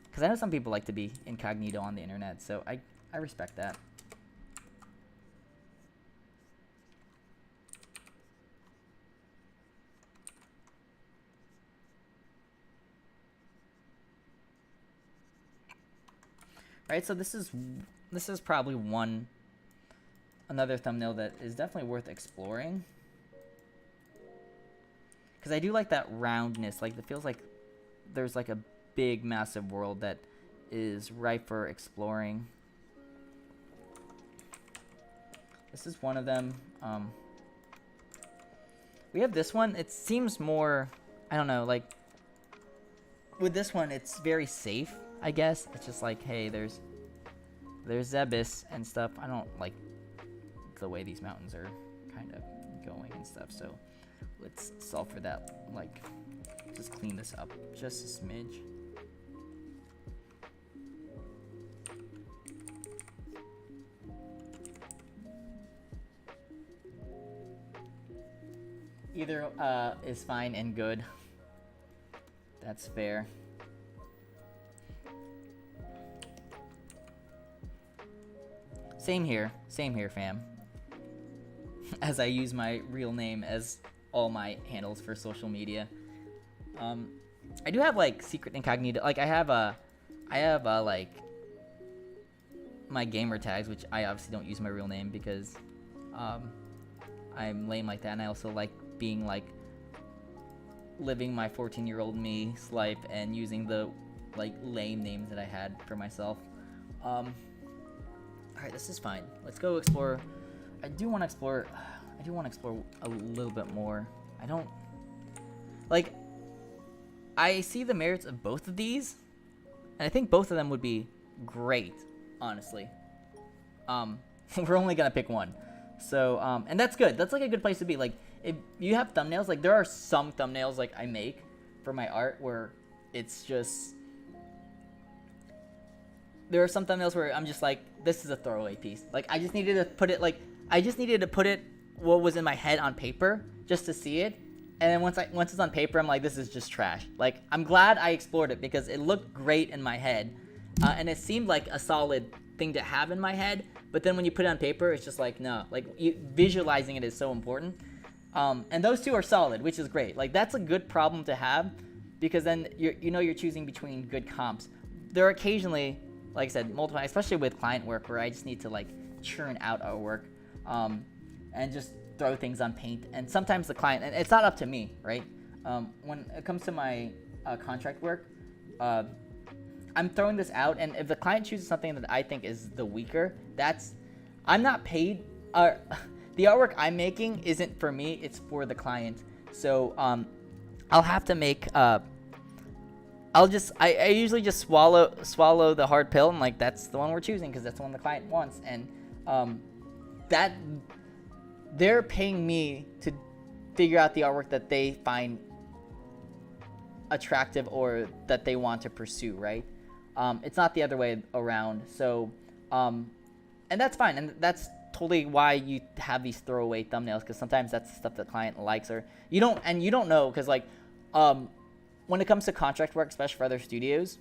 Because I know some people like to be incognito on the internet, so I respect that. Right, so this is probably another thumbnail that is definitely worth exploring. Because I do like that roundness, like it feels like there's like a big massive world that is ripe for exploring. This is one of them. We have this one. It seems more, I don't know, like with this one it's very safe, I guess. It's just like, hey, there's Zebes and stuff. I don't like the way these mountains are kind of going and stuff, so let's solve for that. Like, just clean this up just a smidge. Either is fine and good. That's fair. Same here, fam. As I use my real name as all my handles for social media. I do have like secret incognito. Like I have like my gamer tags, which I obviously don't use my real name because I'm lame like that, and I also like being like living my 14-year-old me life and using the like lame names that I had for myself. All right, this is fine. Let's go explore. I do want to explore a little bit more. I don't like. I see the merits of both of these, and I think both of them would be great. Honestly, we're only gonna pick one, so and that's good. That's like a good place to be. Like, if you have thumbnails, like there are some thumbnails like I make for my art where it's just there are some thumbnails where I'm just like, this is a throwaway piece. Like, I just needed to put it what was in my head on paper just to see it. And then once it's on paper, I'm like, this is just trash. Like, I'm glad I explored it because it looked great in my head. And it seemed like a solid thing to have in my head. But then when you put it on paper, it's just like, no. Like, visualizing it is so important. And those two are solid, which is great. Like, that's a good problem to have because then you're choosing between good comps. There are occasionally, like I said, multiple, especially with client work where I just need to like churn out our work and just throw things on Paint. And sometimes the client, and it's not up to me, right? When it comes to my contract work, I'm throwing this out, and if the client chooses something that I think is the weaker, I'm not paid. The artwork I'm making isn't for me; it's for the client. So I'll have to make. I usually just swallow the hard pill, and like that's the one we're choosing because that's the one the client wants, and that they're paying me to figure out the artwork that they find attractive or that they want to pursue, right? It's not the other way around. So, and that's fine, and that's totally why you have these throwaway thumbnails because sometimes that's the stuff the client likes, or you don't know because like when it comes to contract work, especially for other studios,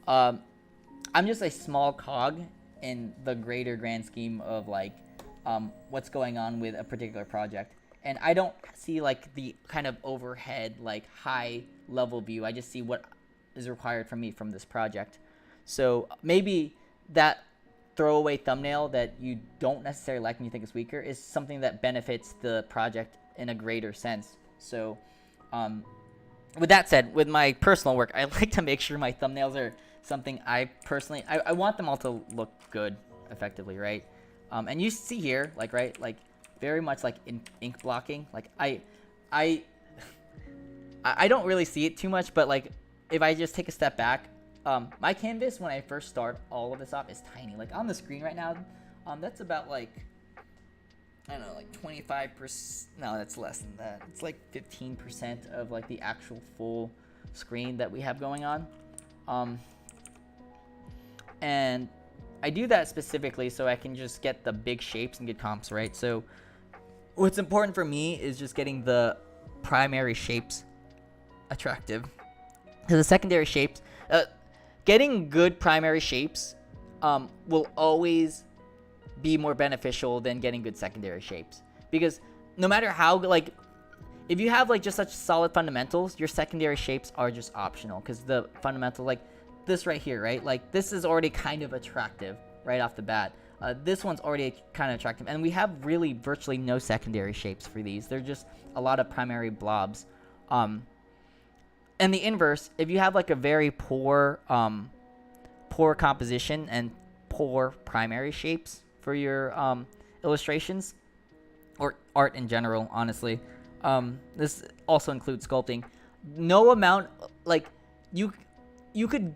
I'm just a small cog in the greater grand scheme of like what's going on with a particular project, and I don't see like the kind of overhead like high level view. I just see what is required from me from this project. So maybe that throwaway thumbnail that you don't necessarily like and you think is weaker is something that benefits the project in a greater sense. So with that said, with my personal work, I like to make sure my thumbnails are something I personally, I want them all to look good effectively, right? And you see here, like, right, like very much like ink blocking. Like I don't really see it too much, but like if I just take a step back, my canvas when I first start all of this off is tiny. Like on the screen right now, that's about like, I don't know, like 25%. No, that's less than that. It's like 15% of like the actual full screen that we have going on. And I do that specifically so I can just get the big shapes and good comps, right? So what's important for me is just getting the primary shapes attractive. Because the secondary shapes, getting good primary shapes will always be more beneficial than getting good secondary shapes. Because no matter how, like, if you have like just such solid fundamentals, your secondary shapes are just optional. Because the fundamental, like this right here, right? Like this is already kind of attractive right off the bat. This one's already kind of attractive. And we have really virtually no secondary shapes for these. They're just a lot of primary blobs. And the inverse, if you have like a very poor composition and poor primary shapes for your illustrations or art in general, honestly, this also includes sculpting. No amount, like you could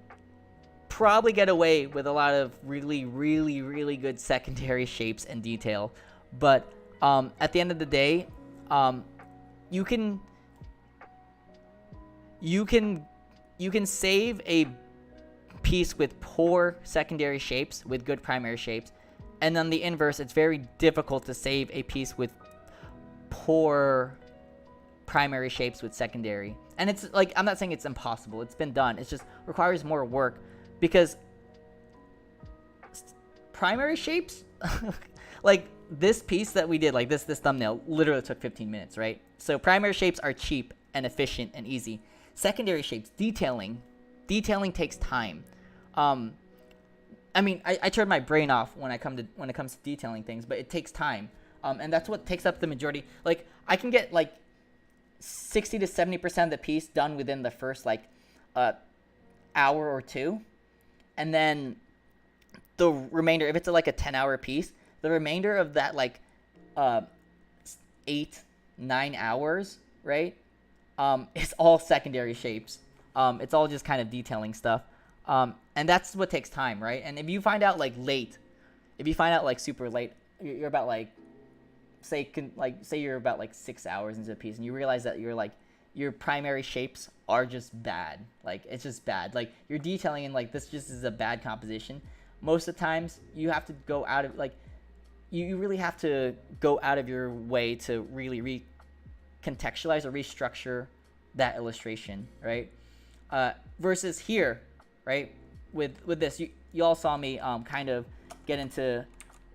probably get away with a lot of really, really, really good secondary shapes and detail, but at the end of the day, you can save a piece with poor secondary shapes with good primary shapes, and then the inverse, it's very difficult to save a piece with poor primary shapes with secondary. And it's like, I'm not saying it's impossible, it's been done, it just requires more work because primary shapes like this piece that we did, like this thumbnail literally took 15 minutes, right? So primary shapes are cheap and efficient and easy. Secondary shapes, detailing takes time. I mean, I turn my brain off when it comes to detailing things, but it takes time. And that's what takes up the majority. Like I can get like 60 to 70% of the piece done within the first like hour or two, and then the remainder, if it's like a 10-hour piece, the remainder of that like 8-9 hours, right? It's all secondary shapes. It's all just kind of detailing stuff. And that's what takes time, right? And if you find out like super late, you're about like, say you're about like 6 hours into a piece and you realize that your primary shapes are just bad. Like it's just bad. Like you're detailing and like this just is a bad composition. most of the times you have to go out of like you really have to go out of your way to really recontextualize or restructure that illustration, right? Versus here, right? With this, you all saw me kind of get into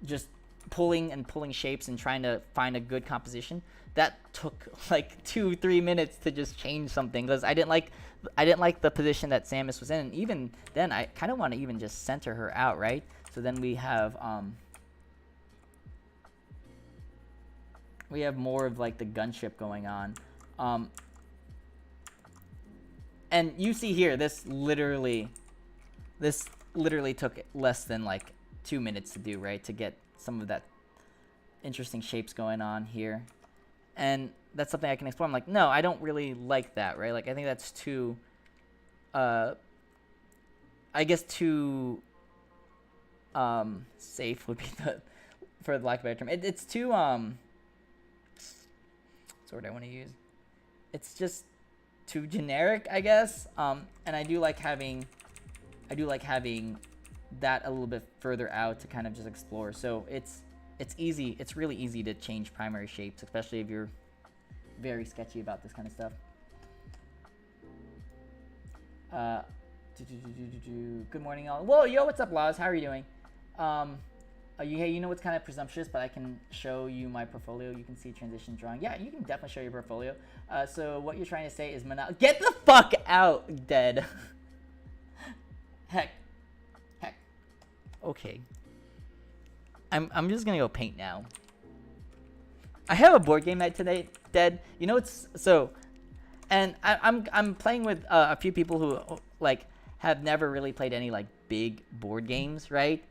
just pulling shapes and trying to find a good composition. That took like 2-3 minutes to just change something because I didn't like the position that Samus was in. And even then, I kind of want to even just center her out, right? So then we have more of like the gunship going on. And you see here, this literally took less than like 2 minutes to do, right? To get some of that interesting shapes going on here. And that's something I can explore. I'm like, no, I don't really like that, right? Like, I think that's too, I guess too, safe would be for the lack of a better term. It's too, what's the word I want to use? It's just too generic, I guess. And I do like having that a little bit further out to kind of just explore. So it's easy. It's really easy to change primary shapes, especially if you're very sketchy about this kind of stuff. Good morning, all. Whoa, yo, what's up, Laws? How are you doing? Hey, you know what's kind of presumptuous, but I can show you my portfolio. You can see transition drawing. Yeah, you can definitely show your portfolio. So what you're trying to say is get the fuck out, dead. Heck. Okay. I'm just gonna go paint now. I have a board game night today, dead. You know it's so, and I'm playing with a few people who like have never really played any like big board games, right?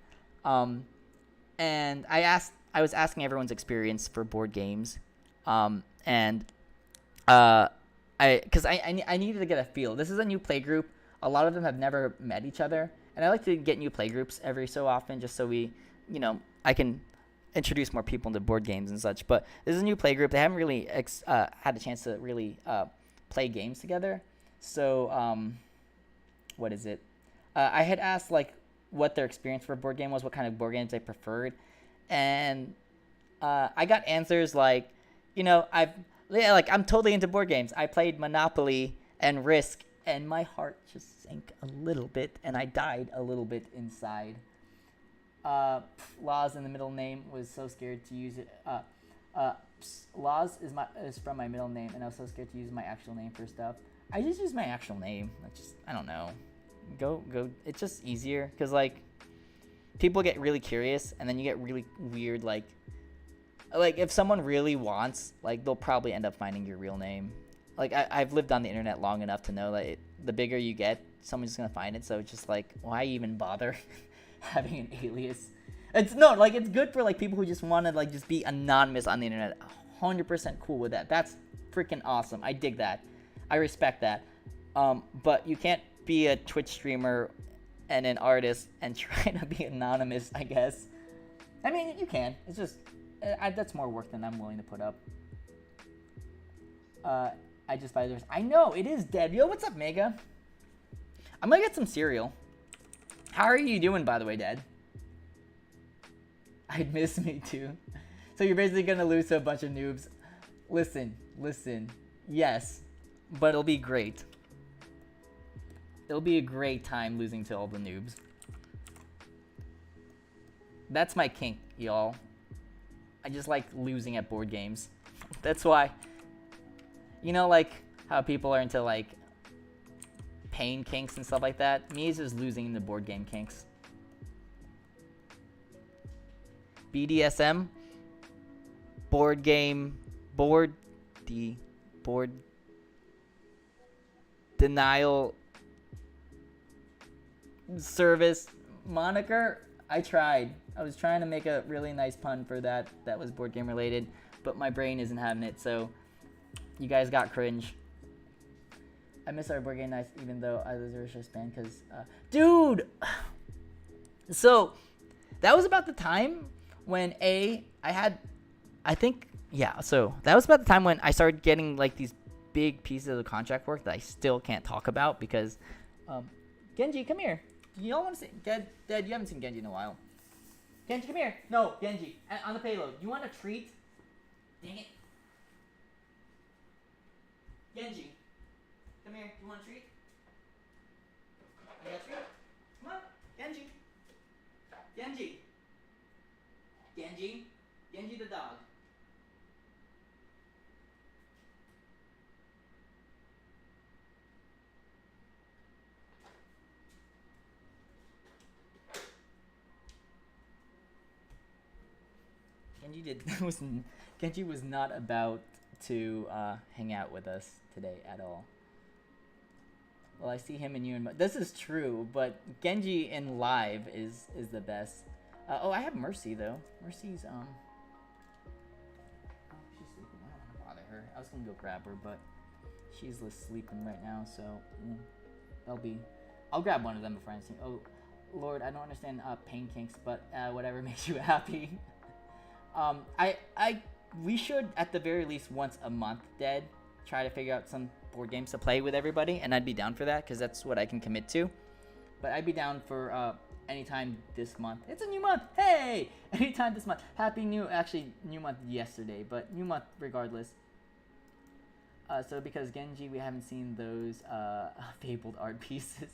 And I was asking everyone's experience for board games, because I needed to get a feel. This is a new play group. A lot of them have never met each other, and I like to get new play groups every so often, just so we, I can introduce more people into board games and such. But this is a new play group. They haven't really had a chance to really play games together. So, what is it? I had asked like what their experience for a board game was, what kind of board games they preferred, and I got answers like, I'm totally into board games. I played Monopoly and Risk, and my heart just sank a little bit, and I died a little bit inside. Laws in the middle name, was so scared to use it. Laws is from my middle name, and I was so scared to use my actual name for stuff. I just use my actual name. I don't know. Go. It's just easier because like people get really curious, and then you get really weird. Like if someone really wants, like they'll probably end up finding your real name. Like I've lived on the internet long enough to know that the bigger you get, someone's just gonna find it. So it's just like, why even bother having an alias? It's good for like people who just want to like just be anonymous on the internet. 100% cool with that. That's freaking awesome. I dig that. I respect that. But you can't be a Twitch streamer and an artist and try to be anonymous, I guess. I mean, you can. It's just that's more work than I'm willing to put up. I just buy theirs. I know it is dead. Yo, what's up, Mega? I'm gonna get some cereal. How are you doing, by the way, Dad? I'd miss me too. So you're basically gonna lose to a bunch of noobs. Listen. Yes, but it'll be great. It'll be a great time losing to all the noobs. That's my kink, y'all. I just like losing at board games. That's why. Like how people are into like pain kinks and stuff like that. Me is just losing in the board game kinks. BDSM, board denial service moniker. I tried. I was trying to make a really nice pun for that was board game related, but my brain isn't having it, so you guys got cringe. I miss our board game nights, even though I was a just banned because, dude. So that was about the time when So that was about the time when I started getting like these big pieces of contract work that I still can't talk about because, Genji, come here. y'all want to see Dad? Dad, you haven't seen Genji in a while. Genji, come here. No, Genji, on the payload. You want a treat? Dang it. Genji, come here. You want a treat? I got a treat. Come on, Genji. Genji. Genji. Genji the dog. Genji was not about to hang out with us today at all. Well, I see him and you and this is true, but Genji in live is the best. Oh, I have Mercy though. Mercy's oh, she's sleeping. I don't want to bother her. I was gonna go grab her, but she's sleeping right now, so I'll grab one of them before I sing. Oh, Lord, I don't understand pain kinks, but whatever makes you happy. We should at the very least once a month, Dead, try to figure out some board games to play with everybody, and I'd be down for that because that's what I can commit to. But I'd be down for anytime this month. It's a new month. Hey, anytime this month. Happy new month yesterday, but new month regardless. So because Genji, we haven't seen those fabled art pieces.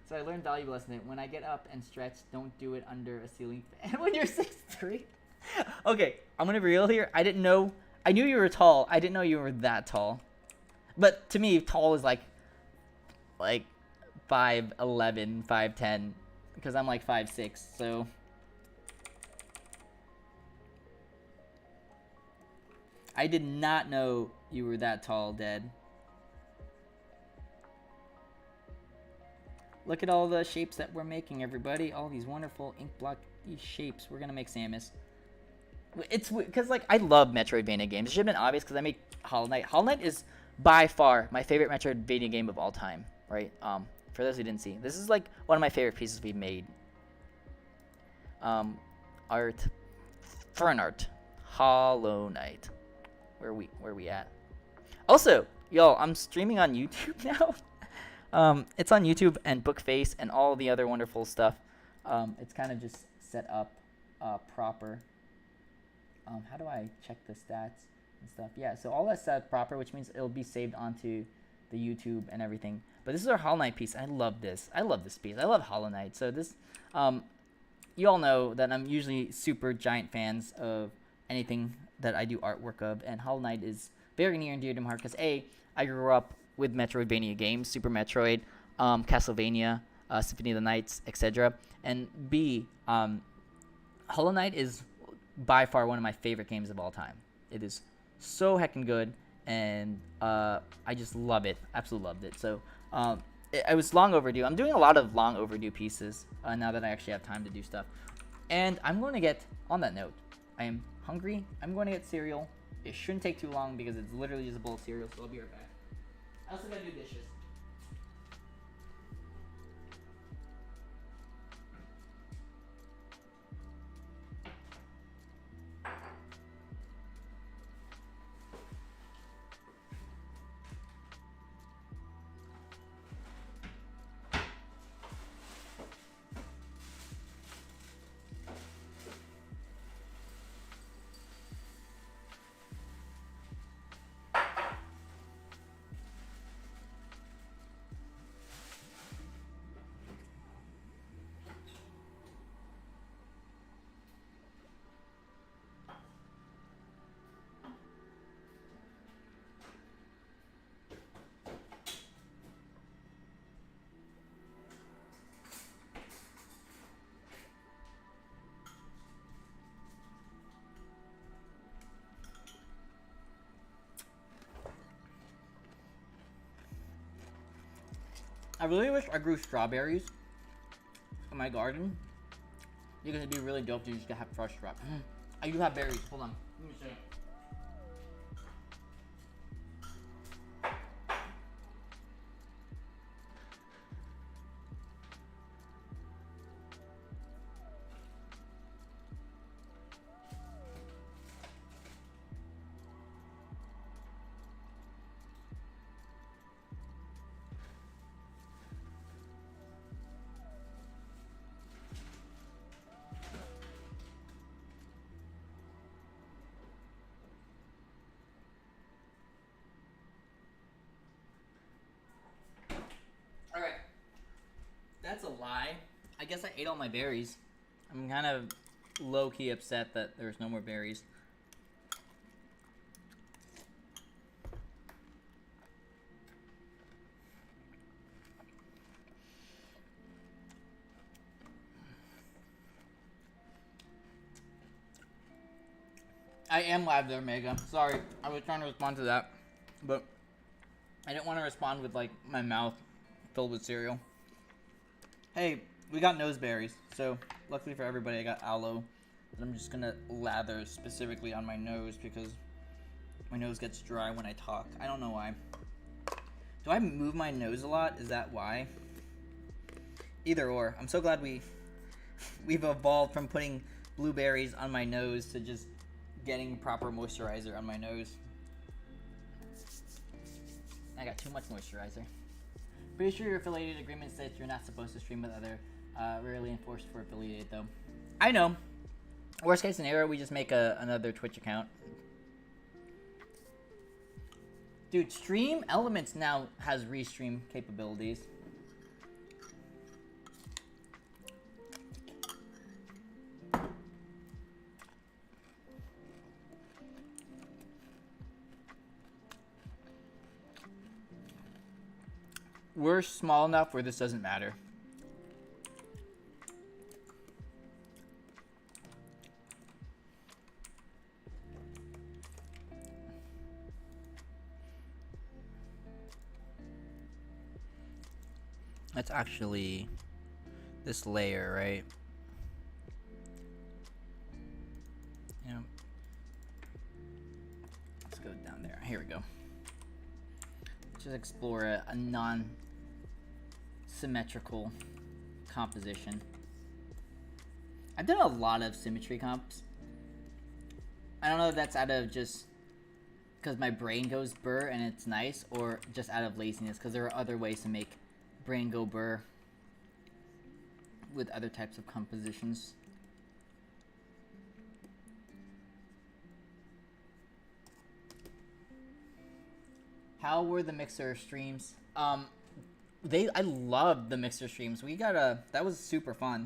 So I learned valuable lesson. When I get up and stretch, don't do it under a ceiling fan when you're 6'3". Okay, I'm gonna be real here. I knew you were tall. I didn't know you were that tall. But to me, tall is like 5'11", 5'10", because I'm like 5'6", so. I did not know you were that tall, Dead. Look at all the shapes that we're making, everybody. All these wonderful ink block shapes. We're gonna make Samus. It's because like I love Metroidvania games. It should have been obvious because I made Hollow Knight. Hollow Knight is by far my favorite Metroidvania game of all time. Right? For those who didn't see, this is like one of my favorite pieces we've made. Art, foreign art, Hollow Knight. Where we at? Also, y'all, I'm streaming on YouTube now. It's on YouTube and Bookface and all the other wonderful stuff. It's kind of just set up proper. How do I check the stats and stuff? Yeah, so all that's set proper, which means it'll be saved onto the YouTube and everything. But this is our Hollow Knight piece. I love this. I love this piece. I love Hollow Knight. So this, you all know that I'm usually super giant fans of anything that I do artwork of, and Hollow Knight is very near and dear to my heart because A, I grew up with Metroidvania games, Super Metroid, Castlevania, Symphony of the Nights, etc. And B, Hollow Knight is by far one of my favorite games of all time. It is so heckin' good, and I just love it. Absolutely loved it. So it was long overdue. I'm doing a lot of long overdue pieces now that I actually have time to do stuff. And I'm going to get, on that note, I am hungry. I'm going to get cereal. It shouldn't take too long because it's literally just a bowl of cereal, so I'll be right back. I also gotta do dishes. I really wish I grew strawberries in my garden because it'd be really dope to just have fresh strawberries. I do have berries. Hold on. Let me show you. I guess I ate all my berries. I'm kind of low-key upset that there's no more berries. I am live there, Mega. Sorry, I was trying to respond to that, but I didn't want to respond with like my mouth filled with cereal. Hey, we got noseberries, so luckily for everybody, I got aloe. But I'm just gonna lather specifically on my nose because my nose gets dry when I talk. I don't know why. Do I move my nose a lot? Is that why? Either or. I'm so glad we've evolved from putting blueberries on my nose to just getting proper moisturizer on my nose. I got too much moisturizer. Pretty sure your affiliated agreement states you're not supposed to stream with other, rarely enforced for affiliated though. I know. Worst case scenario, we just make another Twitch account. Dude, Stream Elements now has restream capabilities. We're small enough where this doesn't matter. That's actually this layer, right? Yeah. Let's go down there. Here we go. Let's just explore a non-symmetrical composition. I've done a lot of symmetry comps. I don't know if that's out of just because my brain goes burr and it's nice, or just out of laziness, because there are other ways to make brain go burr with other types of compositions. How were the Mixer streams? I loved the Mixer streams. We got that was super fun.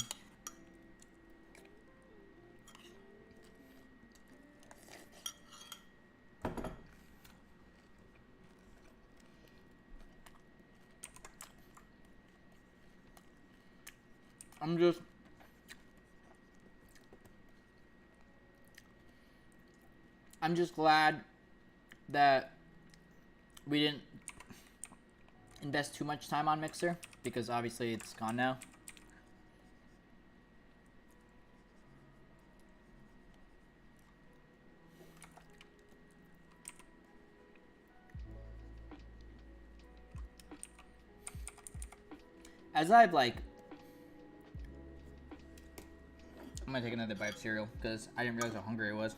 I'm just glad that we didn't invest too much time on Mixer, because obviously it's gone now. As I've like, I'm gonna take another bite of cereal because I didn't realize how hungry I was.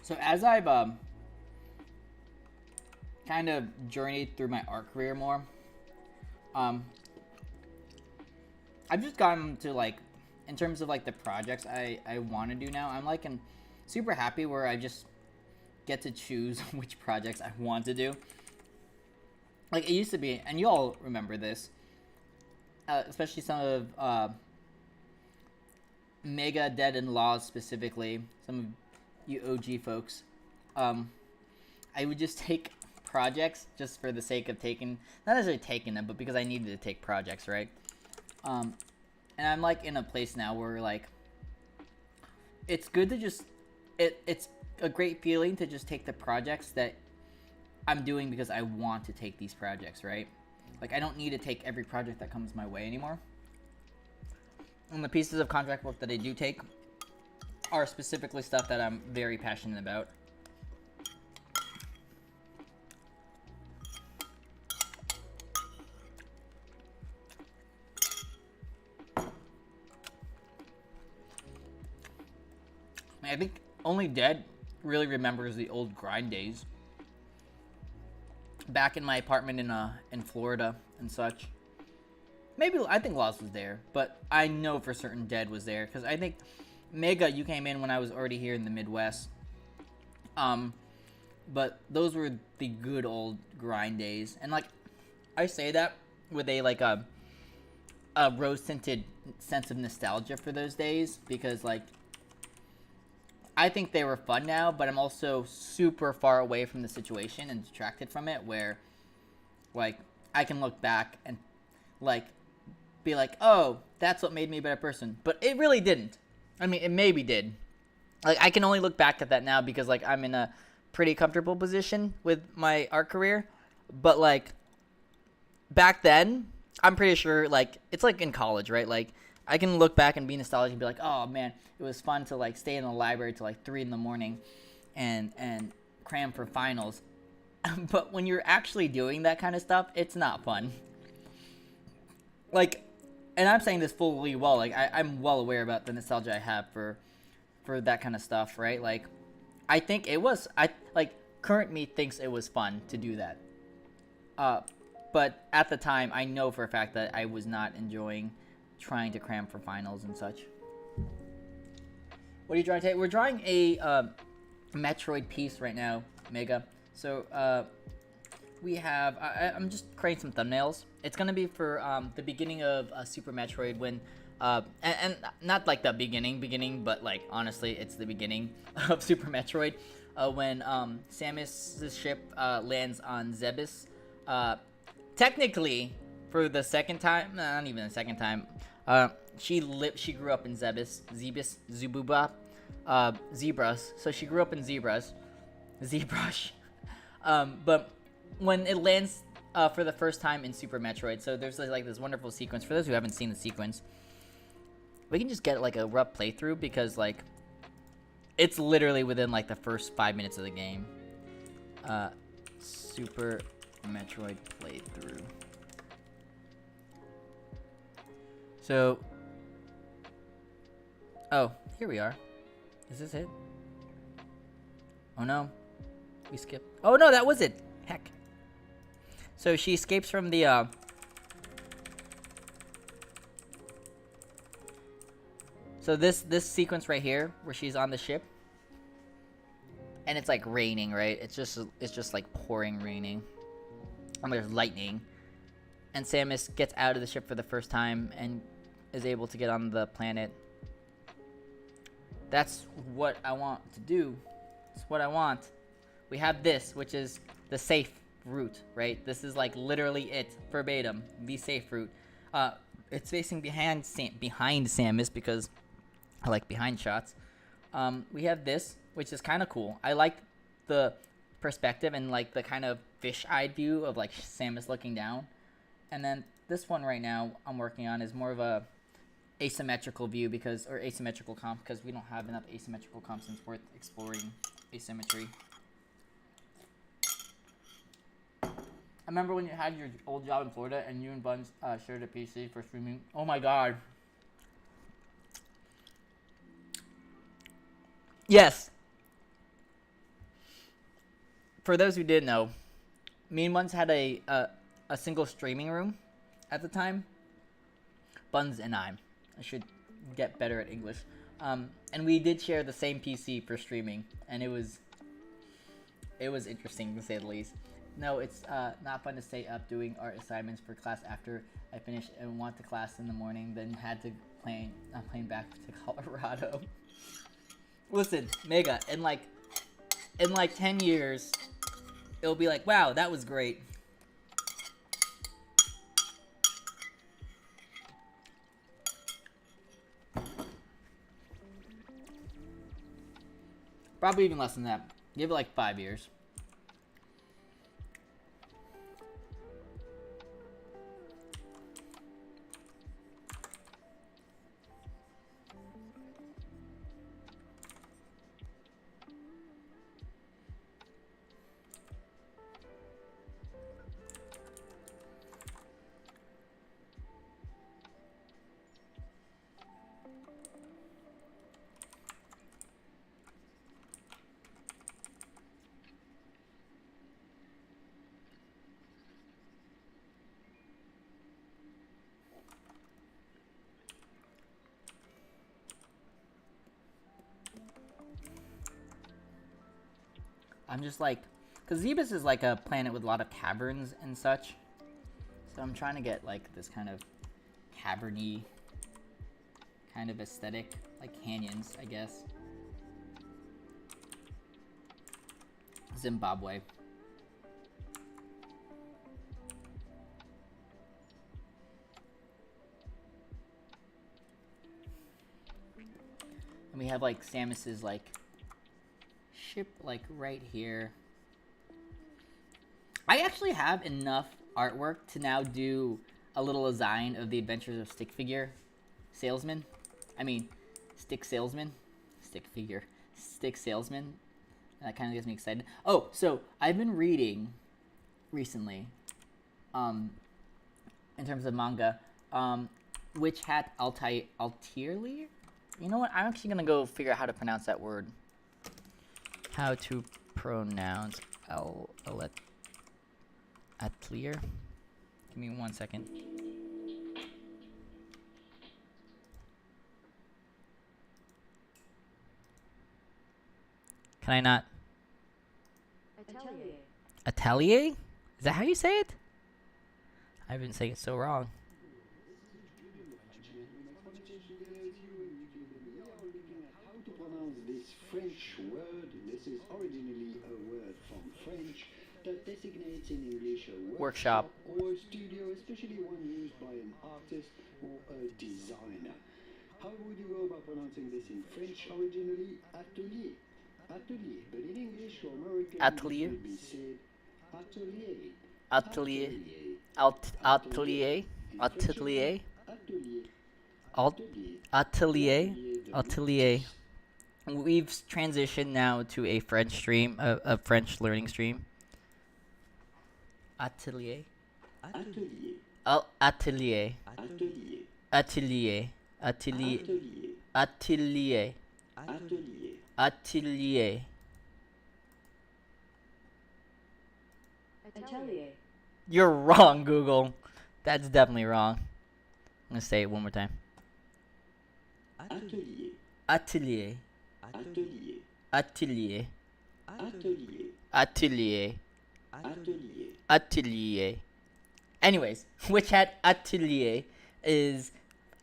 So as I've kind of journeyed through my art career more, I've just gotten to like, in terms of like the projects I want to do now, I'm like super happy where I just get to choose which projects I want to do. Like it used to be, and you all remember this, especially some of Mega Dead in Laws specifically, some of you OG folks, I would just take projects just for the sake of taking, not necessarily taking them, but because I needed to take projects, right? And I'm like in a place now where like, it's good to just, it's a great feeling to just take the projects that I'm doing because I want to take these projects, right? Like I don't need to take every project that comes my way anymore. And the pieces of contract work that I do take are specifically stuff that I'm very passionate about. I think only Dead really remembers the old grind days. Back in my apartment in Florida and such. Maybe I think Lost was there, but I know for certain Dead was there because I think Mega, you came in when I was already here in the Midwest. But those were the good old grind days, and like I say that with a like a rose tinted sense of nostalgia for those days because like I think they were fun now, but I'm also super far away from the situation and distracted from it where like I can look back and like be like, oh, that's what made me a better person, but it really didn't. I mean, it maybe did. Like I can only look back at that now because like I'm in a pretty comfortable position with my art career, but like back then I'm pretty sure like it's like in college, right? Like I can look back and be nostalgic and be like, oh man, it was fun to like stay in the library till like 3 a.m. and cram for finals. But when you're actually doing that kind of stuff, it's not fun. Like, and I'm saying this fully well, like I'm well aware about the nostalgia I have for that kind of stuff, right? Like I think it was current me thinks it was fun to do that. But at the time I know for a fact that I was not enjoying trying to cram for finals and such. What are you drawing today? We're drawing a Metroid piece right now, Mega. So we have I'm just creating some thumbnails. It's gonna be for the beginning of Super Metroid when and not like the beginning, but like honestly, it's the beginning of Super Metroid when Samus's ship lands on Zebes. Technically, for the second time, not even the second time, she grew up in Zebes, Zububa, zebras. So she grew up in zebras, ZBrush. But when it lands for the first time in Super Metroid, so there's like this wonderful sequence. For those who haven't seen the sequence, we can just get like a rough playthrough because like it's literally within like the first 5 minutes of the game. Super Metroid playthrough. So, oh, here we are. Is this it? Oh no, we skipped. Oh no, that was it. Heck. So she escapes from the So this sequence right here, where she's on the ship, and it's like raining, right? It's just like pouring raining, and there's lightning, and Samus gets out of the ship for the first time and is able to get on the planet. That's what I want to do. It's what I want. We have this, which is the safe route, right? This is like literally it, verbatim, the safe route. It's facing behind Samus because I like behind shots. We have this, which is kind of cool. I like the perspective and like the kind of fish-eyed view of like Samus looking down. And then this one right now I'm working on is more of a asymmetrical view or asymmetrical comp because we don't have enough asymmetrical comps and it's worth exploring asymmetry. I remember when you had your old job in Florida and you and Buns shared a PC for streaming. Oh my god. Yes. For those who didn't know, me and Buns had a single streaming room at the time. Buns and I should get better at English. And we did share the same PC for streaming, and it was interesting to say the least. No, it's not fun to stay up doing art assignments for class after I finished and went to class in the morning, then had to plane back to Colorado. Listen, Mega, in like 10 years, it'll be like, wow, that was great. Probably even less than that. Give it like 5 years. I'm just like, because Zebus is like a planet with a lot of caverns and such. So I'm trying to get like this kind of caverny kind of aesthetic, like canyons, I guess. Zimbabwe. And we have like Samus's like ship like right here. I actually have enough artwork to now do a little design of the Adventures of Stick Figure Salesman. I mean, Stick Salesman. Stick Figure. Stick Salesman. That kind of gets me excited. Oh, so I've been reading recently, in terms of manga, Witch Hat Altierly? You know what? I'm actually going to go figure out how to pronounce that word. How to pronounce Atelier? Give me 1 second. Can I not? Atelier. Atelier? Is that how you say it? I've been saying it so wrong. How to pronounce this French word? This is originally a word from French that designates in English a Workshop. or a studio, especially one used by an artist or a designer. How would you go about pronouncing this in French? Originally, atelier. Atelier, but in English or American, Atelier. it would be said atelier. Atelier. Atelier. Atelier. Atelier. Atelier. We've transitioned now to a French stream, a French learning stream. Atelier. Atelier. Atelier. Atelier. Atelier. Atelier. Atelier. Atelier. Atelier. Atelier. You're wrong, Google. That's definitely wrong. I'm gonna say it one more time. Atelier. Atelier. Atelier. Atelier. Atelier. Atelier. Atelier. Atelier. Anyways, Witch Hat Atelier is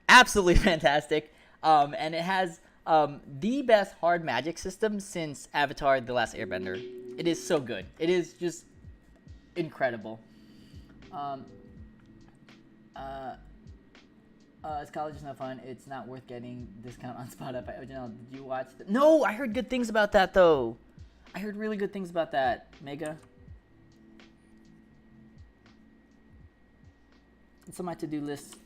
absolutely fantastic. And it has the best hard magic system since Avatar: The Last Airbender. It is so good. It is just incredible. It's college is not fun. It's not worth getting discount on Spotify. Oh, Janelle, did you watch the... No, I heard good things about that though. I heard really good things about that. Mega. It's on my to-do list.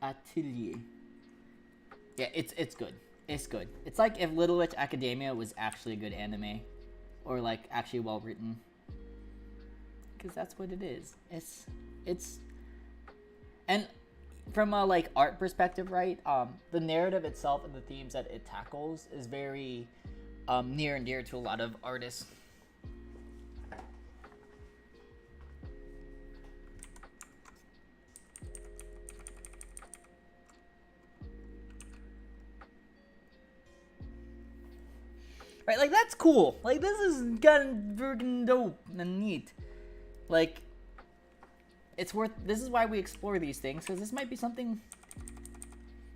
Atelier. Yeah, it's good. It's good. It's like if Little Witch Academia was actually a good anime, or like actually well written. Because that's what it is. It's and from a like art perspective, right? The narrative itself and the themes that it tackles is very near and dear to a lot of artists. Right, like that's cool. Like this is kind of freaking dope and neat. Like, it's worth. This is why we explore these things, because this might be something.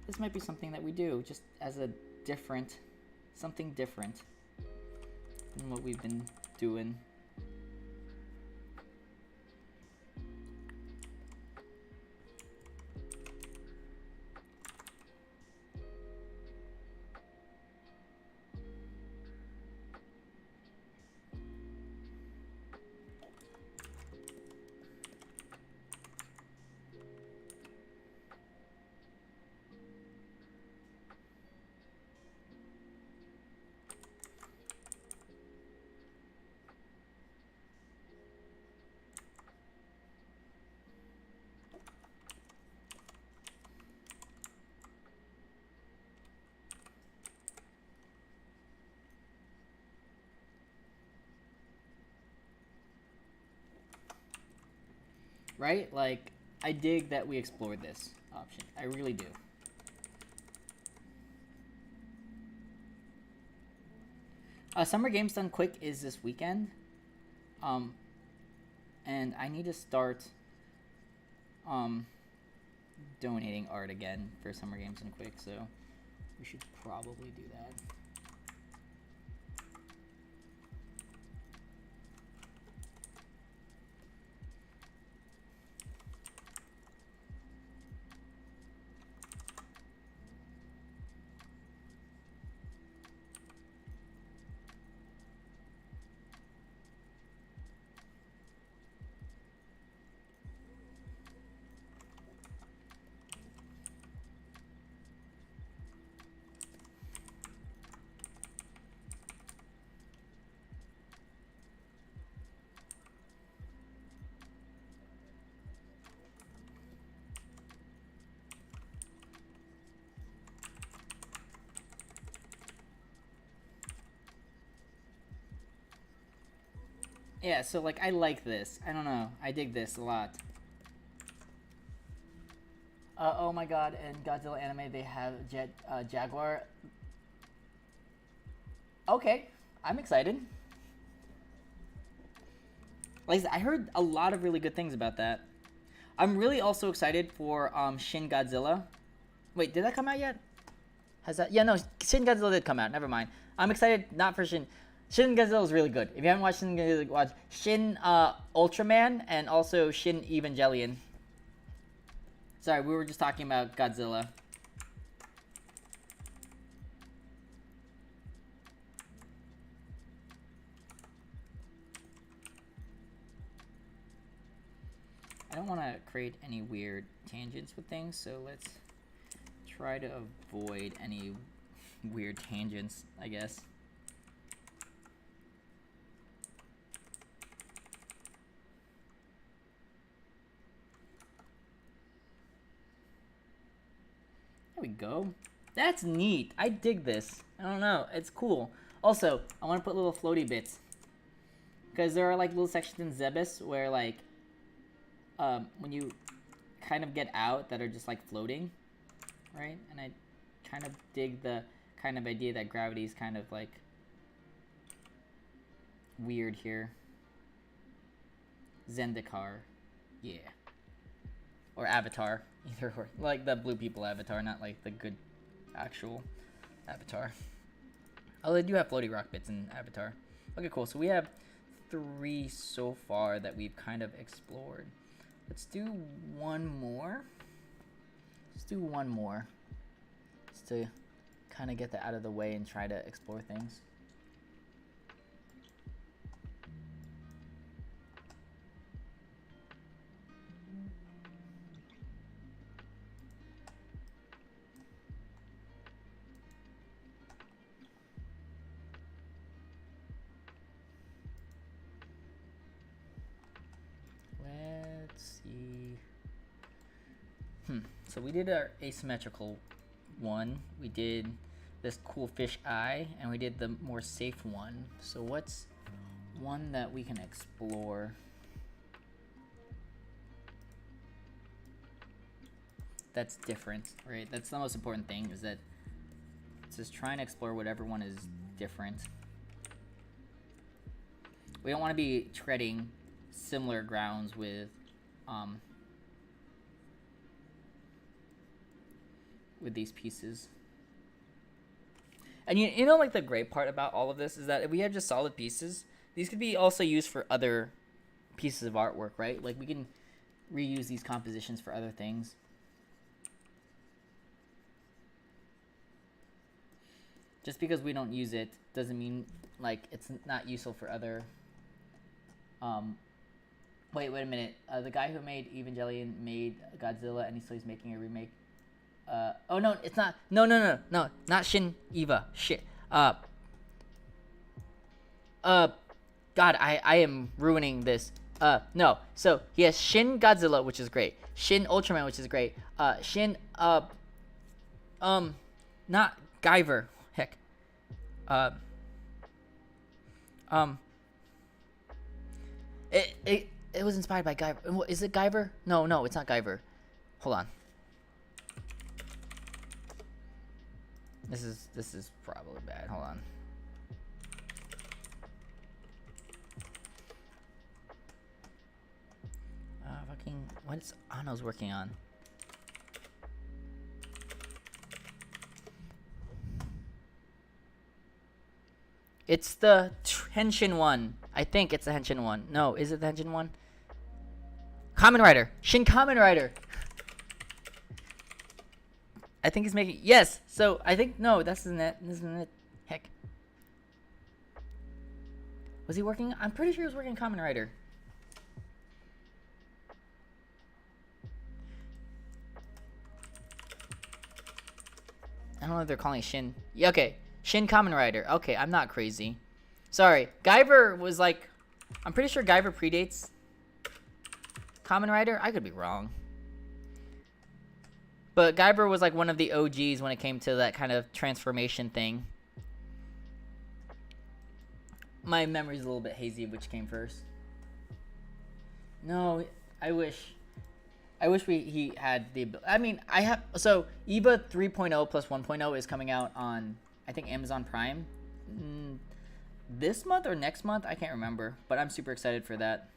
This might be something that we do just as a different, something different than what we've been doing. right? Like, I dig that we explored this option. I really do. Summer Games Done Quick is this weekend. And I need to start donating art again for Summer Games Done Quick, so we should probably do that. Yeah, so like I like this. I don't know. I dig this a lot. Oh my god, in Godzilla anime they have Jaguar. Okay, I'm excited. Like I said, I heard a lot of really good things about that. I'm really also excited for Shin Godzilla. Wait, did that come out yet? Has that? Yeah, no, Shin Godzilla did come out. Never mind. I'm excited not for Shin. Shin Godzilla is really good. If you haven't watched Shin Godzilla, watch Shin Ultraman and also Shin Evangelion. Sorry, we were just talking about Godzilla. I don't want to create any weird tangents with things, so let's try to avoid any weird tangents, I guess. There we go. That's neat. I dig this. I don't know. It's cool. Also, I want to put little floaty bits. Because there are like little sections in Zebes where like when you kind of get out that are just like floating, right? And I kind of dig the kind of idea that gravity is kind of like weird here. Zendikar, yeah, or Avatar, either or, like the blue people Avatar, not like the good actual Avatar. Oh, they do have floaty rock bits in Avatar. Okay, cool. So we have 3 so far that we've kind of explored. Let's do one more. Let's do one more. Just to kind of get that out of the way and try to explore things. Let's see. So we did our asymmetrical one. We did this cool fish eye, and we did the more safe one. So what's one that we can explore? That's different, right? That's the most important thing, is that it's just trying to explore whatever one is different. We don't want to be treading similar grounds with these pieces. And you know, like the great part about all of this is that if we have just solid pieces, these could be also used for other pieces of artwork, right? Like we can reuse these compositions for other things. Just because we don't use it doesn't mean like it's not useful for other. Wait a minute. The guy who made Evangelion made Godzilla, and he's making a remake. Oh no, it's not. No, not Shin Eva. Shit. God, I am ruining this. No. So he has Shin Godzilla, which is great. Shin Ultraman, which is great. Shin not Guyver. Heck. It was inspired by Guyver. Is it Guyver? No, no, it's not Guyver. Hold on. This is probably bad. Hold on. Fucking what's Ano's working on? It's the Henshin one. I think it's the Henshin one. No, is it the Henshin one? Kamen Rider. Shin Kamen Rider. I think he's making... Yes! So, I think... No, this isn't it. This isn't it. Heck. Was he working... I'm pretty sure he was working Kamen Rider. I don't know if they're calling it Shin. Yeah, okay. Shin Kamen Rider. Okay, I'm not crazy. Sorry. Guyver was like... I'm pretty sure Guyver predates Kamen Rider. I could be wrong. But Guyver was like one of the OGs when it came to that kind of transformation thing. My memory's a little bit hazy of which came first. No, I wish he had the... I mean, I have... So, EVA 3.0 plus 1.0 is coming out on, I think, Amazon Prime. This month or next month? I can't remember. But I'm super excited for that.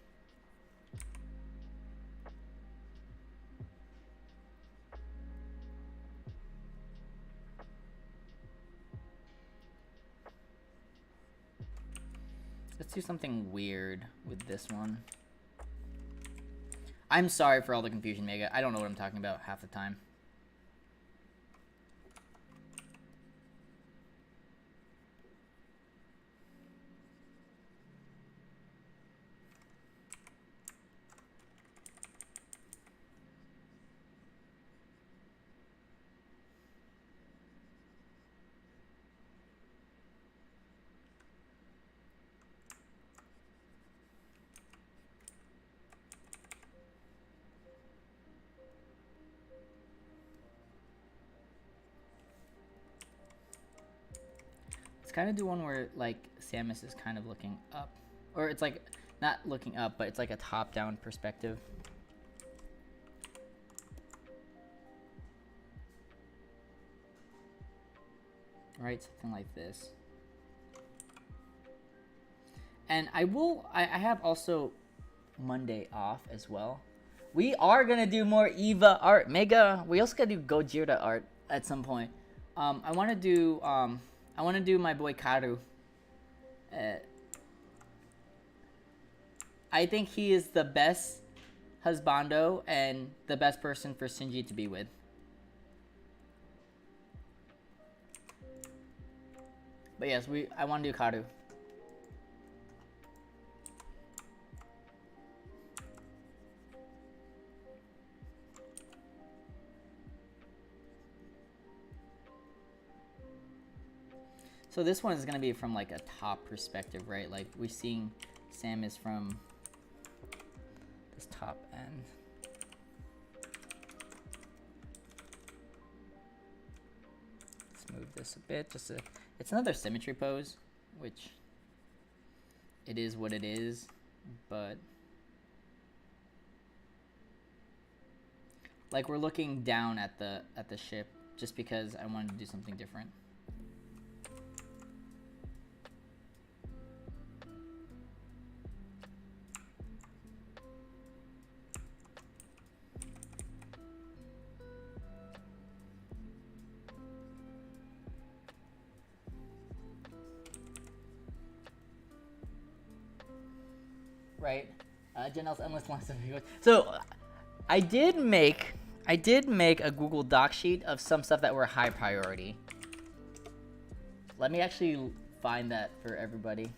Let's do something weird with this one. I'm sorry for all the confusion, Mega. I don't know what I'm talking about half the time. Kind of do one where like Samus is kind of looking up, or it's like not looking up, but it's like a top-down perspective. Right, something like this. And I have also Monday off as well. We are gonna do more EVA art, Mega. We also gotta do Gojira art at some point. I want to do my boy Karu. I think he is the best husbando and the best person for Shinji to be with. But yes, I want to do Karu. So this one is going to be from like a top perspective, right? Like we're seeing Samus from this top end. Let's move this a bit. It's another symmetry pose, which it is what it is, but like we're looking down at the ship just because I wanted to do something different. Right, Janelle's endless lines of videos. So, I did make a Google Doc sheet of some stuff that were high priority. Let me actually find that for everybody.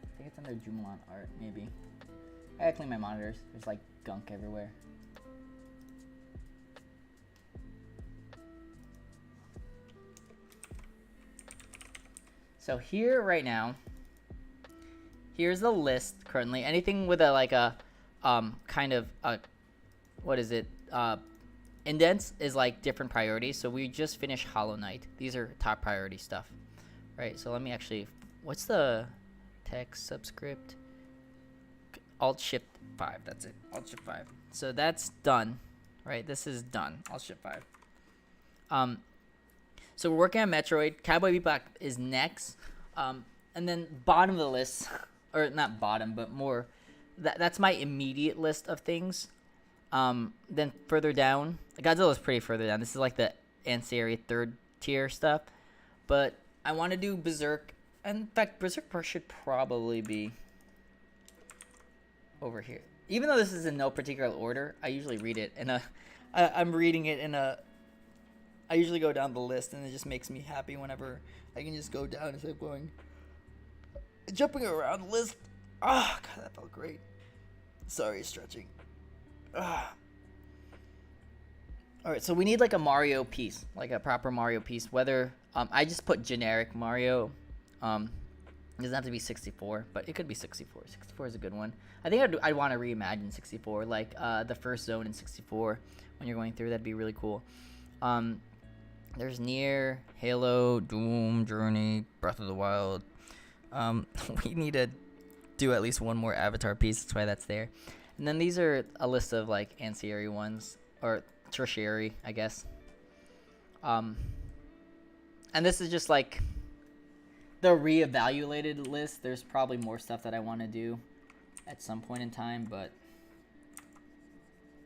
I think it's under Jumalan art, maybe. I gotta clean my monitors. There's like gunk everywhere. So here right now, here's the list currently. Anything with a like a kind of a, what is it, indents is like different priorities. So we just finished Hollow Knight. These are top priority stuff. right? So let me actually, what's the text subscript? Alt Shift 5, that's it. Alt Shift 5. So that's done, right? This is done. Alt Shift 5. So we're working on Metroid. Cowboy Bebop is next. And then bottom of the list, or not bottom, but more, that's my immediate list of things. Then further down, Godzilla's pretty further down. This is like the ancillary third tier stuff. But I want to do Berserk. And in fact, Berserk should probably be over here. Even though this is in no particular order, I usually read it in a... I'm reading it in a... I usually go down the list, and it just makes me happy whenever I can just go down instead of going... jumping around the list. Ah, God, that felt great. Sorry, stretching. Ah. Alright, so we need like a Mario piece. Like a proper Mario piece. Whether... I just put generic Mario. It doesn't have to be 64, but it could be 64. 64 is a good one. I think I'd want to reimagine 64, like the first zone in 64 when you're going through. That'd be really cool. There's Nier, Halo, Doom, Journey, Breath of the Wild. We need to do at least one more Avatar piece. That's why that's there. And then these are a list of like ancillary ones, or tertiary, I guess. And this is just like the reevaluated list. There's probably more stuff that I want to do at some point in time, but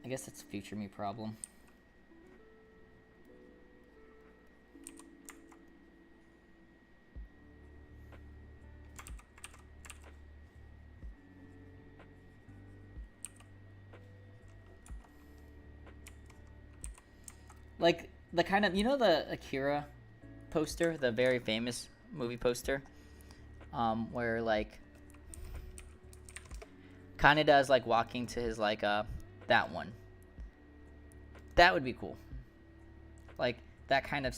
I guess it's a future me problem. Like the kind of, you know, the Akira poster, the very famous movie poster, where like Kaneda is like walking to his like that one. That would be cool. Like that kind of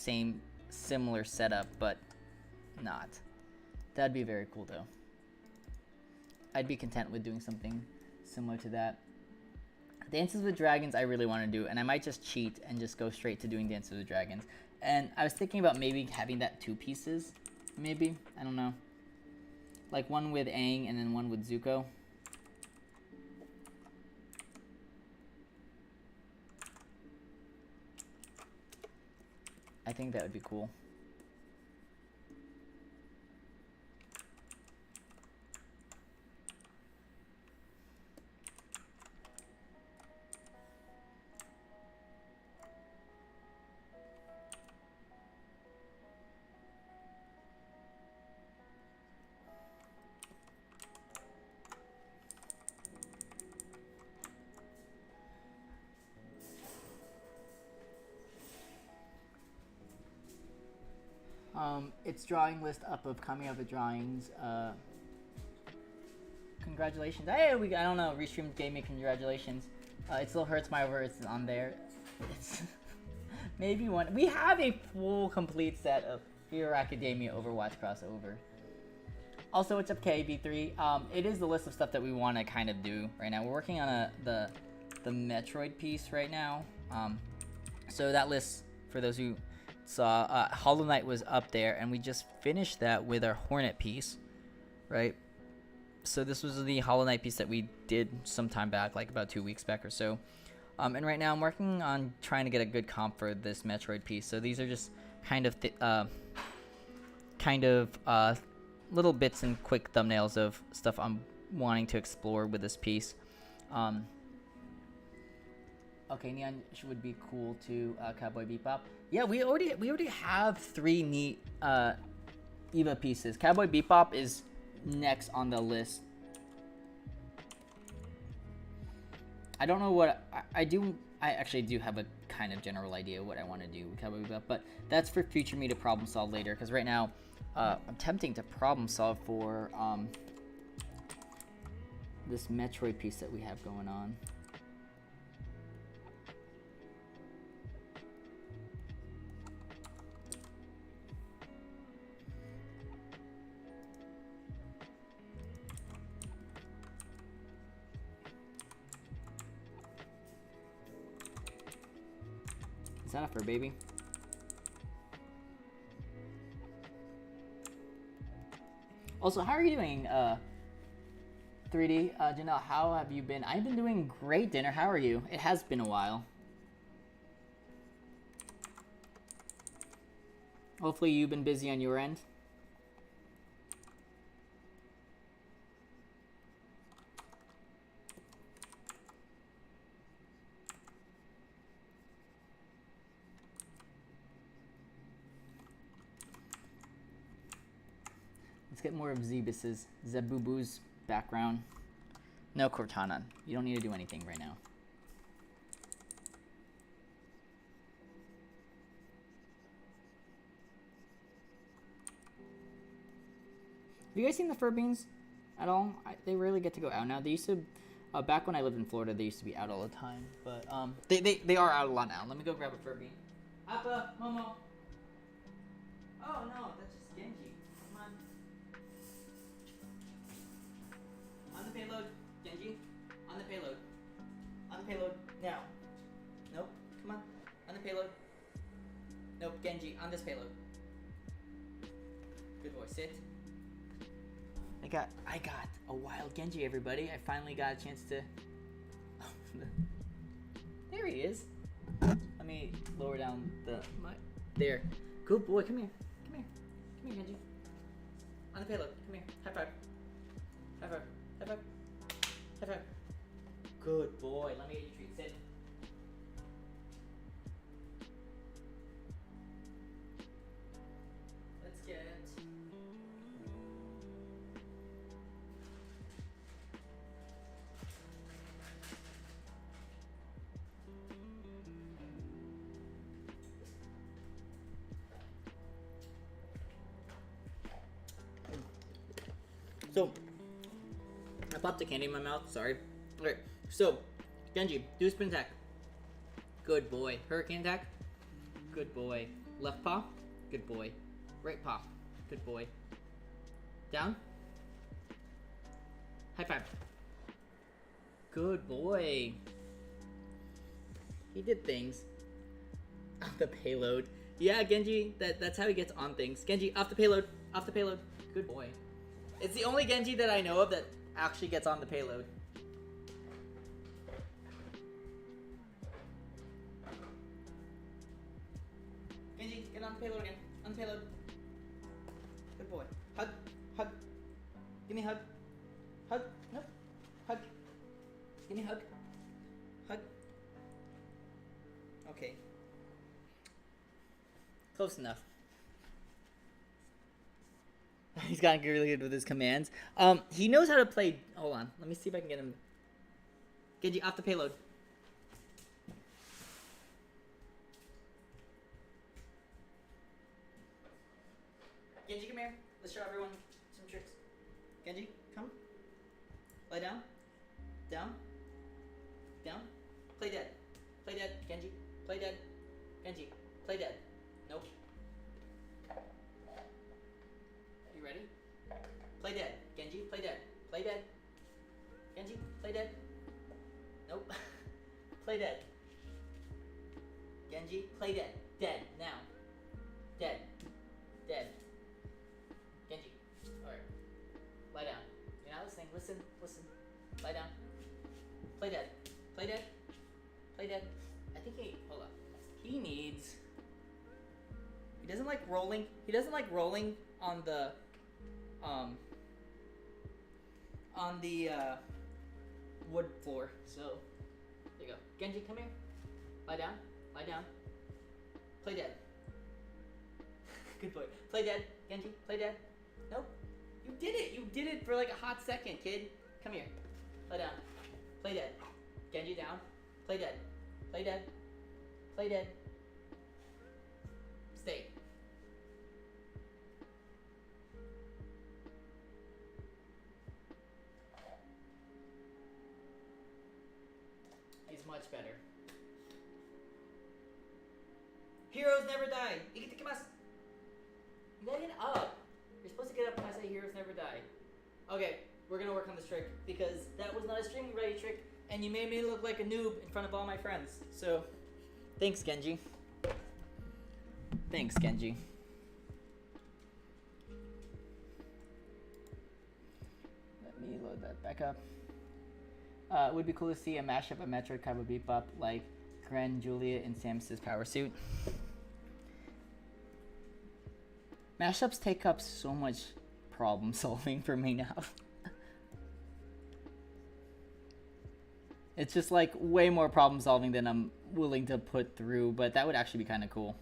similar setup, but not. That'd be very cool though. I'd be content with doing something similar to that. Dances with Dragons I really want to do, and I might just cheat and just go straight to doing Dances with Dragons. And I was thinking about maybe having that 2 pieces, maybe, I don't know. Like one with Aang and then one with Zuko. I think that would be cool. It's drawing list up of coming up with drawings. Congratulations. Hey, I don't know. Restream gave me congratulations. It still hurts my words on there. It's maybe one. We have a full complete set of Hero Academia Overwatch crossover. Also, what's up, KB3? It is the list of stuff that we want to kind of do right now. We're working on the Metroid piece right now. So that list, for those who saw, Hollow Knight was up there, and we just finished that with our Hornet piece, right? So this was the Hollow Knight piece that we did some time back, like about 2 weeks back or so. And right now I'm working on trying to get a good comp for this Metroid piece. So these are just kind of little bits and quick thumbnails of stuff I'm wanting to explore with this piece. Okay, Neon would be cool too. Cowboy Bebop. Yeah, we already have 3 neat EVA pieces. Cowboy Bebop is next on the list. I don't know what I do. I actually do have a kind of general idea what I want to do with Cowboy Bebop, but that's for future me to problem solve later. Because right now, I'm attempting to problem solve for this Metroid piece that we have going on. Is that a fur baby? Also, how are you doing, 3D? Janelle, how have you been? I've been doing great, Dinner. How are you? It has been a while. Hopefully you've been busy on your end. Let's get more of Zebus's, Zebubu's background. No, Cortana, you don't need to do anything right now. Have you guys seen the fur beans at all? They rarely get to go out now. They used to, back when I lived in Florida, they used to be out all the time. But they are out a lot now. Let me go grab a fur bean. Appa, Momo. Oh no, that's just Genji. Come on. On the payload, Genji. On the payload. On the payload now. Nope. Come on. On the payload. Nope. Genji on this payload. Good boy. Sit. I got a wild Genji, everybody. I finally got a chance to. There he is. Let me lower down the. There. Good boy. Come here. Come here. Come here, Genji. On the payload. Come here. High five. High five. High five. High five. Good boy. Let me get you a treat. Sit. Let's get. So, I popped a candy in my mouth, sorry. Alright, so, Genji, do a spin attack. Good boy. Hurricane attack. Good boy. Left paw. Good boy. Right paw. Good boy. Down. High five. Good boy. He did things. Off the payload. Yeah, Genji, that's how he gets on things. Genji, off the payload. Off the payload. Good boy. It's the only Genji that I know of that actually gets on the payload. Genji, get on the payload again. On the payload. Good boy. Hug. Hug. Give me a hug. Hug. Nope. Hug. Give me a hug. Hug. Okay. Close enough. He's gotten really good with his commands. He knows how to play. Hold on. Let me see if I can get him. Genji, off the payload. Genji, come here. Let's show everyone some tricks. Genji, come. Lie down. Down. Down. Play dead. Play dead. Genji. Play dead. Genji. Play dead. Nope. You ready? Play dead. Genji, play dead. Play dead. Genji, play dead. Nope. Play dead. Genji, play dead. Dead. Now. Dead. Dead. Genji. Alright. Lie down. You're not listening. Listen. Listen. Lie down. Play dead. Play dead. Play dead. I think he. Hold on. He needs. He doesn't like rolling. He doesn't like rolling on the. Wood floor. So, there you go. Genji, come here. Lie down. Lie down. Play dead. Good boy. Play dead. Genji, play dead. Nope. You did it. You did it for like a hot second, kid. Come here. Lie down. Play dead. Genji down. Play dead. Play dead. Play dead. Stay. He's much better. Heroes never die. Ikitakimasu. You gotta get up. You're supposed to get up when I say heroes never die. Okay, we're gonna work on this trick because that was not a streaming ready trick, and you made me look like a noob in front of all my friends. So, thanks, Genji. Thanks, Genji. Back up. It would be cool to see a mashup of Metroid Cowboy Bebop like Gren, Julia, and Samus's power suit. Mashups take up so much problem solving for me now. It's just like way more problem solving than I'm willing to put through, but that would actually be kind of cool.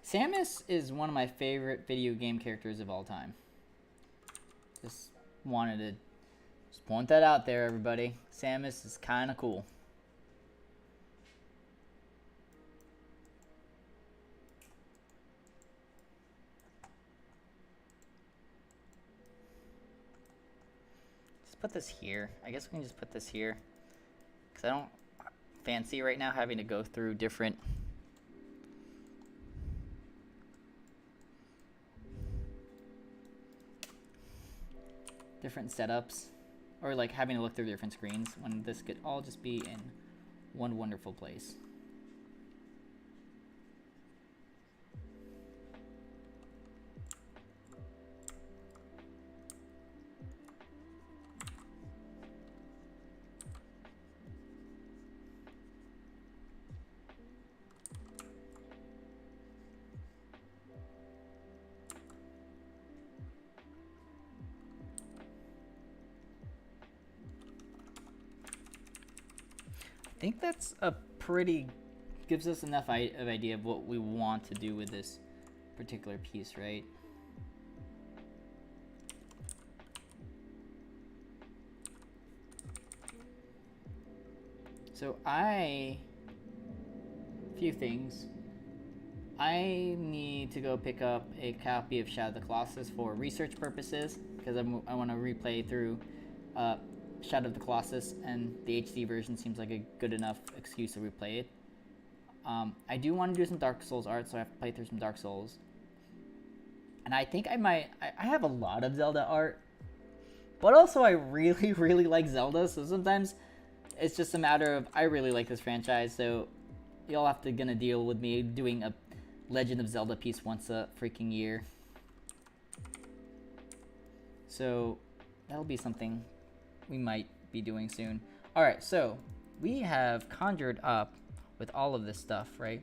Samus is one of my favorite video game characters of all time. Just wanted to just point that out there, everybody. Samus is kind of cool. Just put this here. I guess we can just put this here. Because I don't fancy right now having to go through different setups, or like having to look through different screens when this could all just be in one wonderful place. I think that's a pretty, gives us enough of idea of what we want to do with this particular piece, right? So few things. I need to go pick up a copy of Shadow of the Colossus for research purposes, because I want to replay through Shadow of the Colossus, and the HD version seems like a good enough excuse to replay it. I do want to do some Dark Souls art, so I have to play through some Dark Souls. And I think I have a lot of Zelda art, but also I really, really like Zelda, so sometimes it's just a matter of I really like this franchise, so y'all have to gonna deal with me doing a Legend of Zelda piece once a freaking year. So that'll be something we might be doing soon. Alright, so we have conjured up with all of this stuff, right?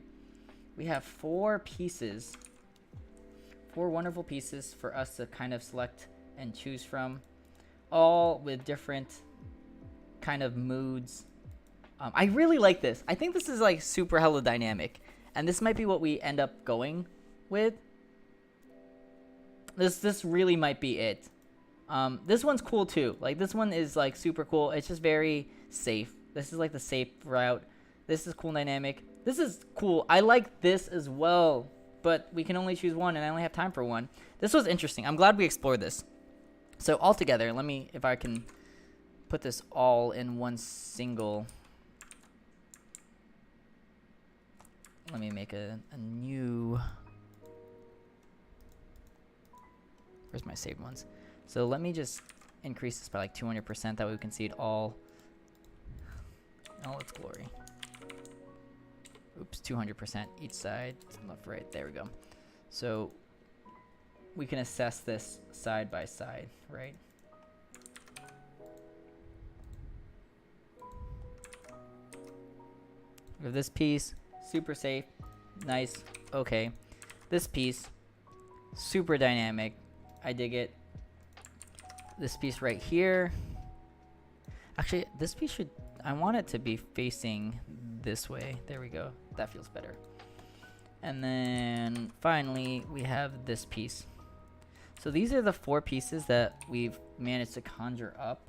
We have 4 pieces, 4 wonderful pieces for us to kind of select and choose from, all with different kind of moods. I really like this. I think this is like super hella dynamic, and this might be what we end up going with. This really might be it. This one's cool too. Like, this one is like super cool. It's just very safe. This is like the safe route. This is cool dynamic. This is cool. I like this as well, but we can only choose one, and I only have time for one. This was interesting. I'm glad we explored this. So all together, let me, if I can put this all in one single. Let me make a new. Where's my saved ones? So let me just increase this by like 200%. That way we can see it all in all its glory. Oops, 200% each side, left, right. There we go. So we can assess this side by side, right? We have this piece, super safe, nice, okay. This piece, super dynamic. I dig it. This piece right here. Actually, this piece should, I want it to be facing this way. There we go. That feels better. And then finally, we have this piece. So these are the 4 pieces that we've managed to conjure up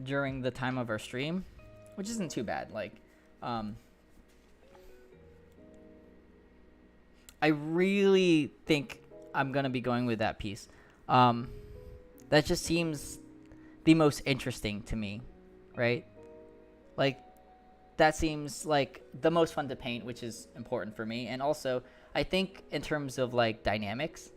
during the time of our stream, which isn't too bad. Like, I really think I'm gonna be going with that piece. That just seems the most interesting to me, right? Like, that seems like the most fun to paint, which is important for me. And also, I think in terms of like dynamics,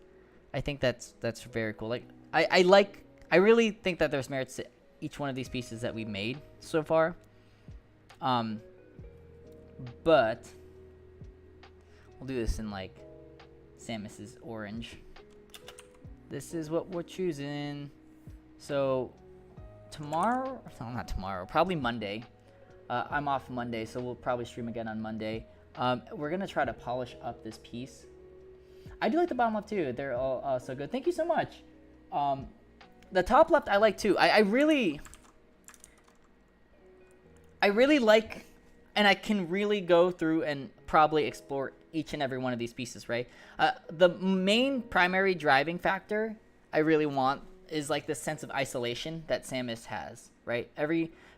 I think that's very cool. Like I really think that there's merits to each one of these pieces that we made so far. But we'll do this in like Samus's orange. This is what we're choosing. So tomorrow, no, not tomorrow, probably Monday. I'm off Monday, so we'll probably stream again on Monday. We're gonna try to polish up this piece. I do like the bottom left too. They're all so good. Thank you so much. The top left I like too. I really like, and I can really go through and probably explore each and every one of these pieces, right? The main primary driving factor I really want is like this sense of isolation that Samus has, right?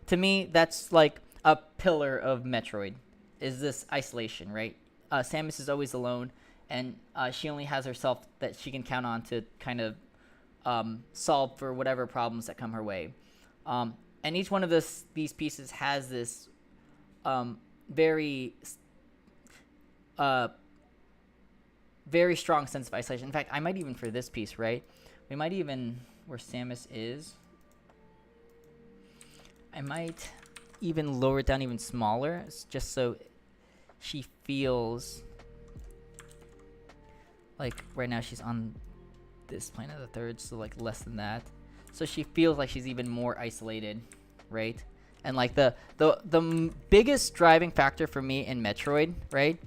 To me, that's like a pillar of Metroid, is this isolation, right? Samus is always alone, and she only has herself that she can count on to kind of solve for whatever problems that come her way. And each one of these pieces has this very strong sense of isolation. In fact, I might even, for this piece, right? We might even, where Samus is, I might even lower it down even smaller, just so she feels like right now she's on this plane of the third, so like less than that. So she feels like she's even more isolated, right? And like the biggest driving factor for me in Metroid, right,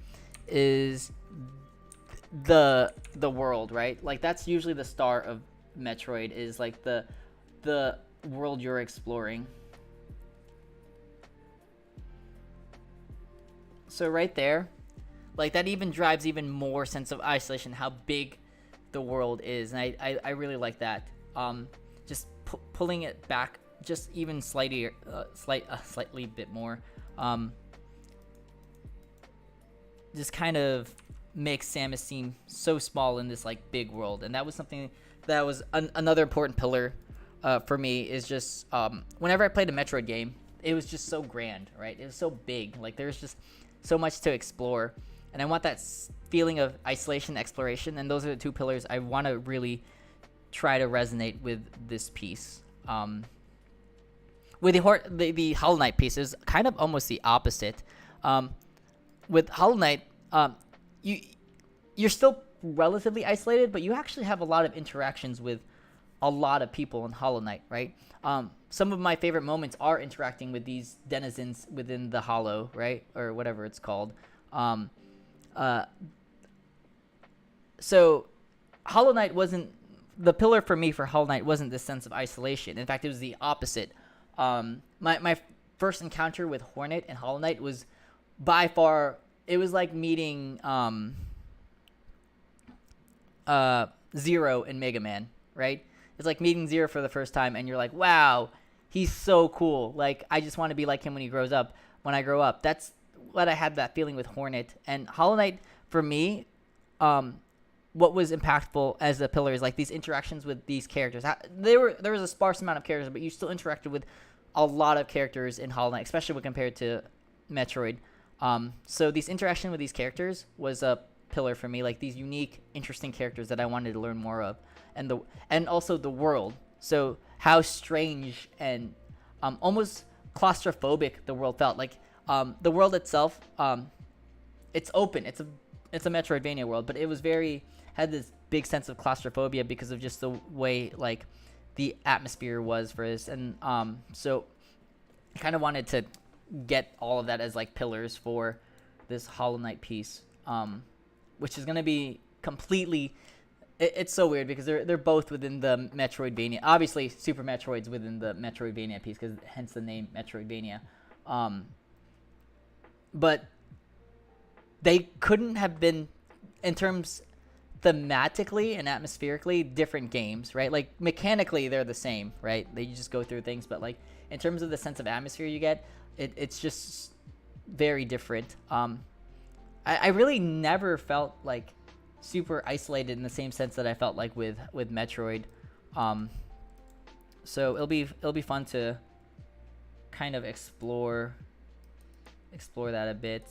is the world, right? Like that's usually the star of Metroid, is like the world you're exploring. So right there, like that even drives even more sense of isolation, how big the world is, and I really like that. Just pulling it back just even slightly bit more, just kind of makes Samus seem so small in this like big world. And that was something that was another important pillar for me, is just whenever I played a Metroid game, it was just so grand, right? It was so big, like there's just so much to explore, and I want that feeling of isolation, exploration, and those are the two pillars I want to really try to resonate with this piece. With the Hollow Knight piece is kind of almost the opposite. With Hollow Knight, you're still relatively isolated, but you actually have a lot of interactions with a lot of people in Hollow Knight, right? Some of my favorite moments are interacting with these denizens within the Hollow, right? Or whatever it's called. So Hollow Knight wasn't the pillar for me. For Hollow Knight wasn't this sense of isolation. In fact, it was the opposite. My first encounter with Hornet and Hollow Knight was by far, it was like meeting Zero in Mega Man, right? It's like meeting Zero for the first time, and you're like, wow, he's so cool. Like, I just want to be like him when I grow up. That's what I had that feeling with Hornet. And Hollow Knight, for me, what was impactful as a pillar is like these interactions with these characters. There was a sparse amount of characters, but you still interacted with a lot of characters in Hollow Knight, especially when compared to Metroid. So these interaction with these characters was a pillar for me, like these unique, interesting characters that I wanted to learn more of, and also the world. So how strange and almost claustrophobic the world felt. Like the world itself, it's open. It's a Metroidvania world, but it was had this big sense of claustrophobia because of just the way like the atmosphere was for this, and so I kind of wanted to get all of that as like pillars for this Hollow Knight piece, which is gonna be completely. It's so weird because they're both within the Metroidvania. Obviously, Super Metroid's within the Metroidvania piece, because hence the name Metroidvania. But they couldn't have been, in terms thematically and atmospherically, different games, right? Like mechanically they're the same, right? They just go through things, but like in terms of the sense of atmosphere you get, it's just very different. I really never felt like super isolated in the same sense that I felt like with Metroid. So it'll be fun to kind of explore that a bit.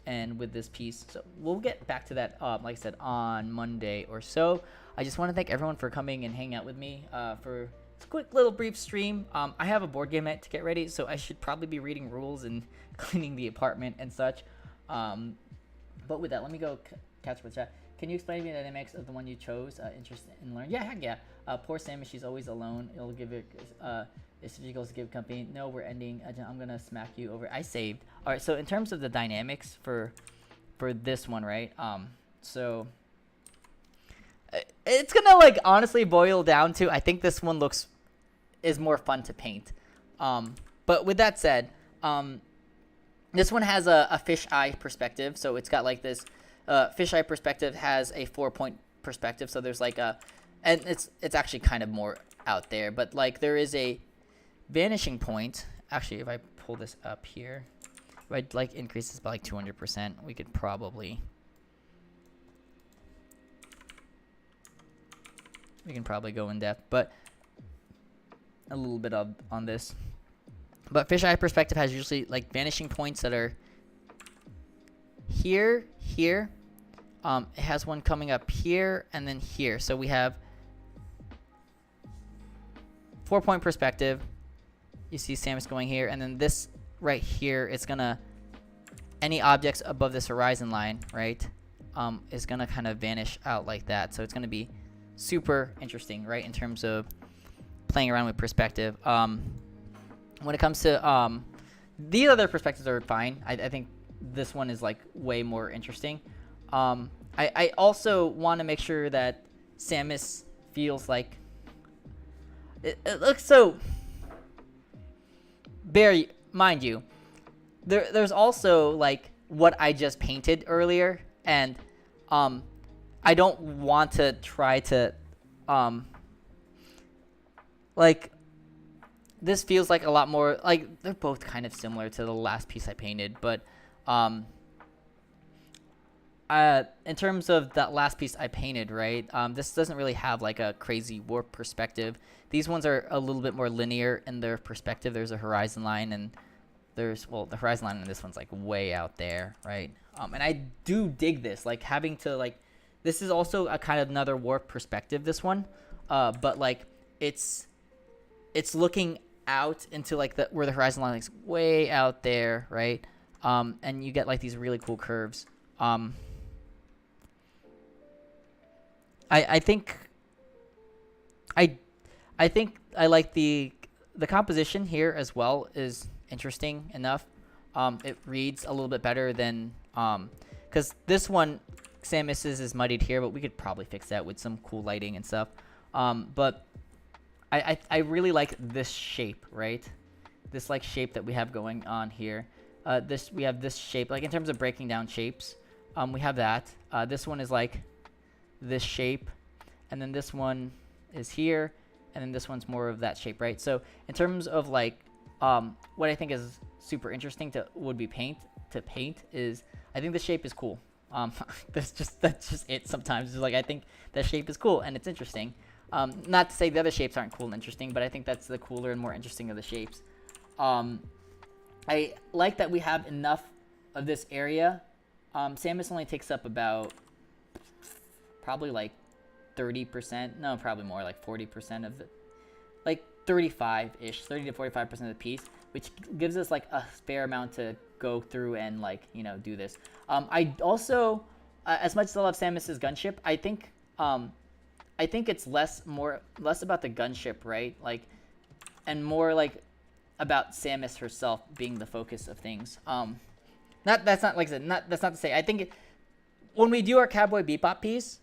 and with this piece. So we'll get back to that, like I said, on Monday or so. I just want to thank everyone for coming and hanging out with me for a quick little brief stream. I have a board game night to get ready, so I should probably be reading rules and cleaning the apartment and such. But with that, let me go catch up with chat. Can you explain to me the dynamics of the one you chose? Interested in learning? Yeah, heck yeah. Poor Sammy, she's always alone. It'll give it. If she goes to give company, no, we're ending. I'm gonna smack you over. I saved. All right. So in terms of the dynamics for this one, right? So it's gonna like honestly boil down to, I think this one is more fun to paint. But with that said, this one has a fisheye perspective. So it's got like this fisheye perspective has a 4-point perspective. So there's like and it's actually kind of more out there, but like there is a vanishing point. Actually, if I pull this up here, if I like increase this by like 200%, we could probably go in depth, but a little bit on this. But fisheye perspective has usually like vanishing points that are here. It has one coming up here and then here. So we have 4-point perspective. You see Samus going here, and then this right here, it's gonna, any objects above this horizon line, right, is gonna kind of vanish out like that. So it's gonna be super interesting, right, in terms of playing around with perspective. When it comes to these other perspectives are fine. I think this one is like way more interesting. I also want to make sure that Samus feels like it looks so. Mind you, there's also like what I just painted earlier, and I don't want to try to like, this feels like a lot more like they're both kind of similar to the last piece I painted, but in terms of that last piece I painted, right, this doesn't really have like a crazy warp perspective. These ones are a little bit more linear in their perspective. There's a horizon line, and there's, well, the horizon line in this one's like way out there, right? And I do dig this, like having to like, this is also a kind of another warp perspective, this one, but like it's looking out into like where the horizon line is way out there, right? And you get like these really cool curves. I think I like the composition here as well is interesting enough. It reads a little bit better than because this one Samus's is muddied here, but we could probably fix that with some cool lighting and stuff. But I really like this shape, right? This like shape that we have going on here. We have this shape, like in terms of breaking down shapes. We have that. This one is like this shape, and then this one is here, and then this one's more of that shape, right? So in terms of like what I think is super interesting would be paint is, I think the shape is cool. That's just it. Sometimes it's like, I think that shape is cool and it's interesting. Not to say the other shapes aren't cool and interesting, but I think that's the cooler and more interesting of the shapes. I like that we have enough of this area. Samus only takes up about probably like 30%, no, probably more, like 40% of it, like 35-ish, 30 to 45% of the piece, which gives us like a fair amount to go through and like, you know, do this. I also, as much as I love Samus's gunship, I think it's less about the gunship, right? Like, and more like about Samus herself being the focus of things. That's not like I said, that's not to say, I think when we do our Cowboy Bebop piece,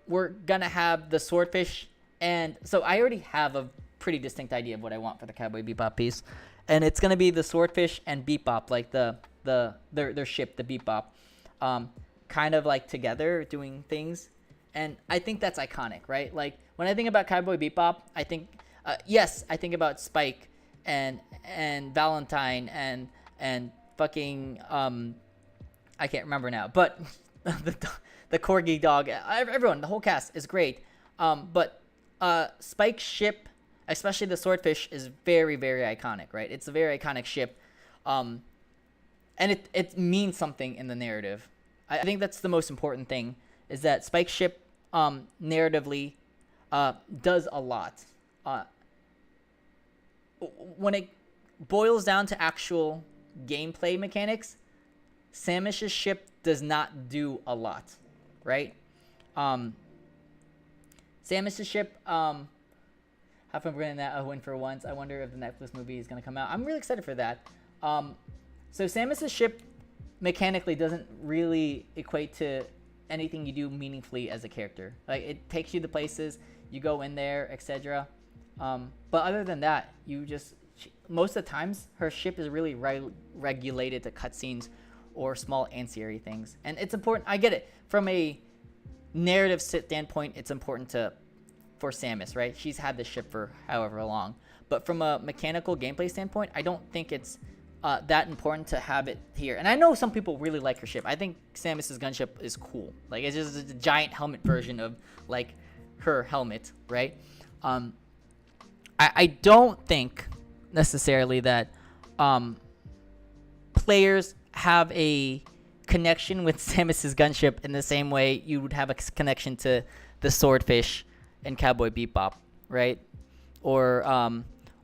we're gonna have the swordfish, and so I already have a pretty distinct idea of what I want for the Cowboy Bebop piece, and it's gonna be the swordfish and Bebop, like their ship, the Bebop, kind of like together doing things, and I think that's iconic, right? Like when I think about Cowboy Bebop, I think yes, I think about Spike and Valentine and fucking I can't remember now, but the corgi dog, everyone, the whole cast is great. But Spike's ship, especially the swordfish, is very, very iconic, right? It's a very iconic ship. And and it means something in the narrative. I think that's the most important thing, is that Spike's ship narratively does a lot. When it boils down to actual gameplay mechanics, Samus's ship does not do a lot, right? Samus's ship, how come we're getting that a win for once? I wonder if the Netflix movie is going to come out. I'm really excited for that. So Samus's ship mechanically doesn't really equate to anything you do meaningfully as a character. Like, it takes you to places, you go in there, etc. But other than that, most of the times her ship is really regulated to cutscenes or small ancillary things, and it's important. I get it from a narrative standpoint. It's important for Samus, right? She's had this ship for however long, but from a mechanical gameplay standpoint, I don't think it's that important to have it here. And I know some people really like her ship. I think Samus's gunship is cool. Like, it's just a giant helmet version of like her helmet, right? I don't think necessarily that players have a connection with Samus's gunship in the same way you would have a connection to the Swordfish and Cowboy Bebop, right? Or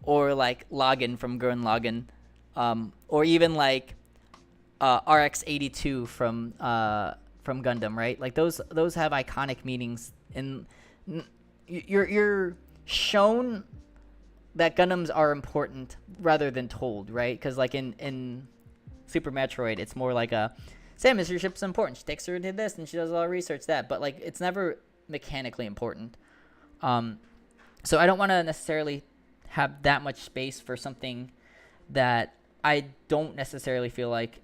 like Logan from Gurren Lagann, or even like RX-82 from Gundam, right? Like those have iconic meanings, and you're shown that Gundams are important rather than told, right? Because like in Super Metroid, it's more like Samus, your ship's important. She takes her to this and she does a lot of research that, but like it's never mechanically important. So I don't want to necessarily have that much space for something that I don't necessarily feel like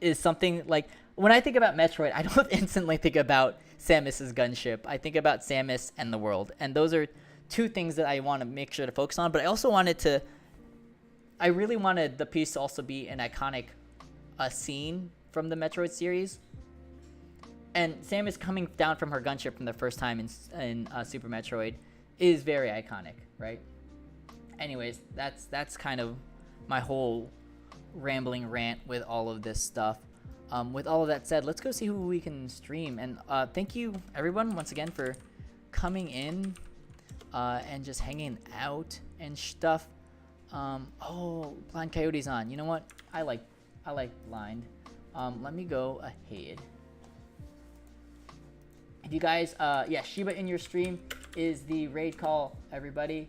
is something like, when I think about Metroid, I don't instantly think about Samus's gunship. I think about Samus and the world, and those are two things that I want to make sure to focus on. But I also I really wanted the piece to also be an iconic scene from the Metroid series. And Samus coming down from her gunship from the first time in Super Metroid is very iconic, right? Anyways, that's kind of my whole rambling rant with all of this stuff. With all of that said, let's go see who we can stream. And thank you, everyone, once again for coming in and just hanging out and stuff. Oh, Blind Coyote's on. You know what? I like Blind. Let me go ahead. If you guys, yeah, Shiba in your stream is the raid call, everybody.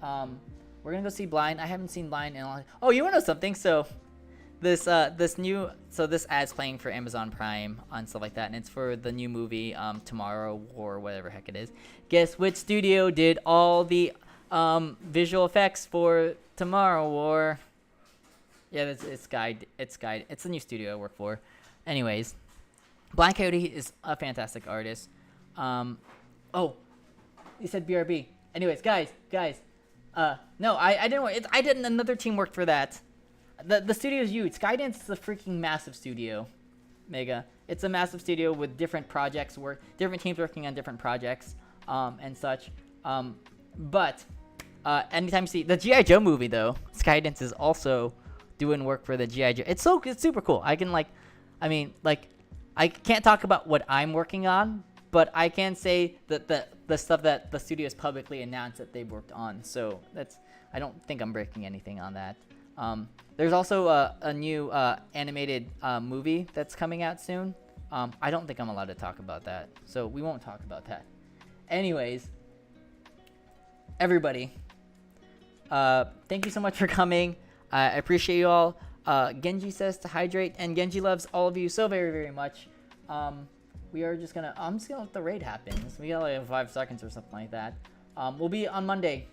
We're gonna go see Blind. I haven't seen Blind in a long. Oh, you wanna know something? So this ad's playing for Amazon Prime on stuff like that, and it's for the new movie Tomorrow War, whatever heck it is. Guess which studio did all the visual effects for Tomorrow War? Yeah, it's Guide. It's the new studio I work for. Anyways, Blind Coyote is a fantastic artist. Oh, you said BRB. Anyways, guys. No, I didn't work. I didn't. Another team worked for that. The studio is huge. Skydance is a freaking massive studio. Mega. It's a massive studio with different projects, different teams working on different projects, and such. But anytime you see the G.I. Joe movie, though, Skydance is also doing work for the G.I. Joe. It's super cool. I can't talk about what I'm working on, but I can say that the stuff that the studios publicly announced that they've worked on. So I don't think I'm breaking anything on that. There's also a new animated movie that's coming out soon. I don't think I'm allowed to talk about that, so we won't talk about that. Anyways, everybody, thank you so much for coming. I appreciate you all. Genji says to hydrate, and Genji loves all of you so very, very much. I'm just gonna let the raid happen. We got like 5 seconds or something like that. We'll be on Monday.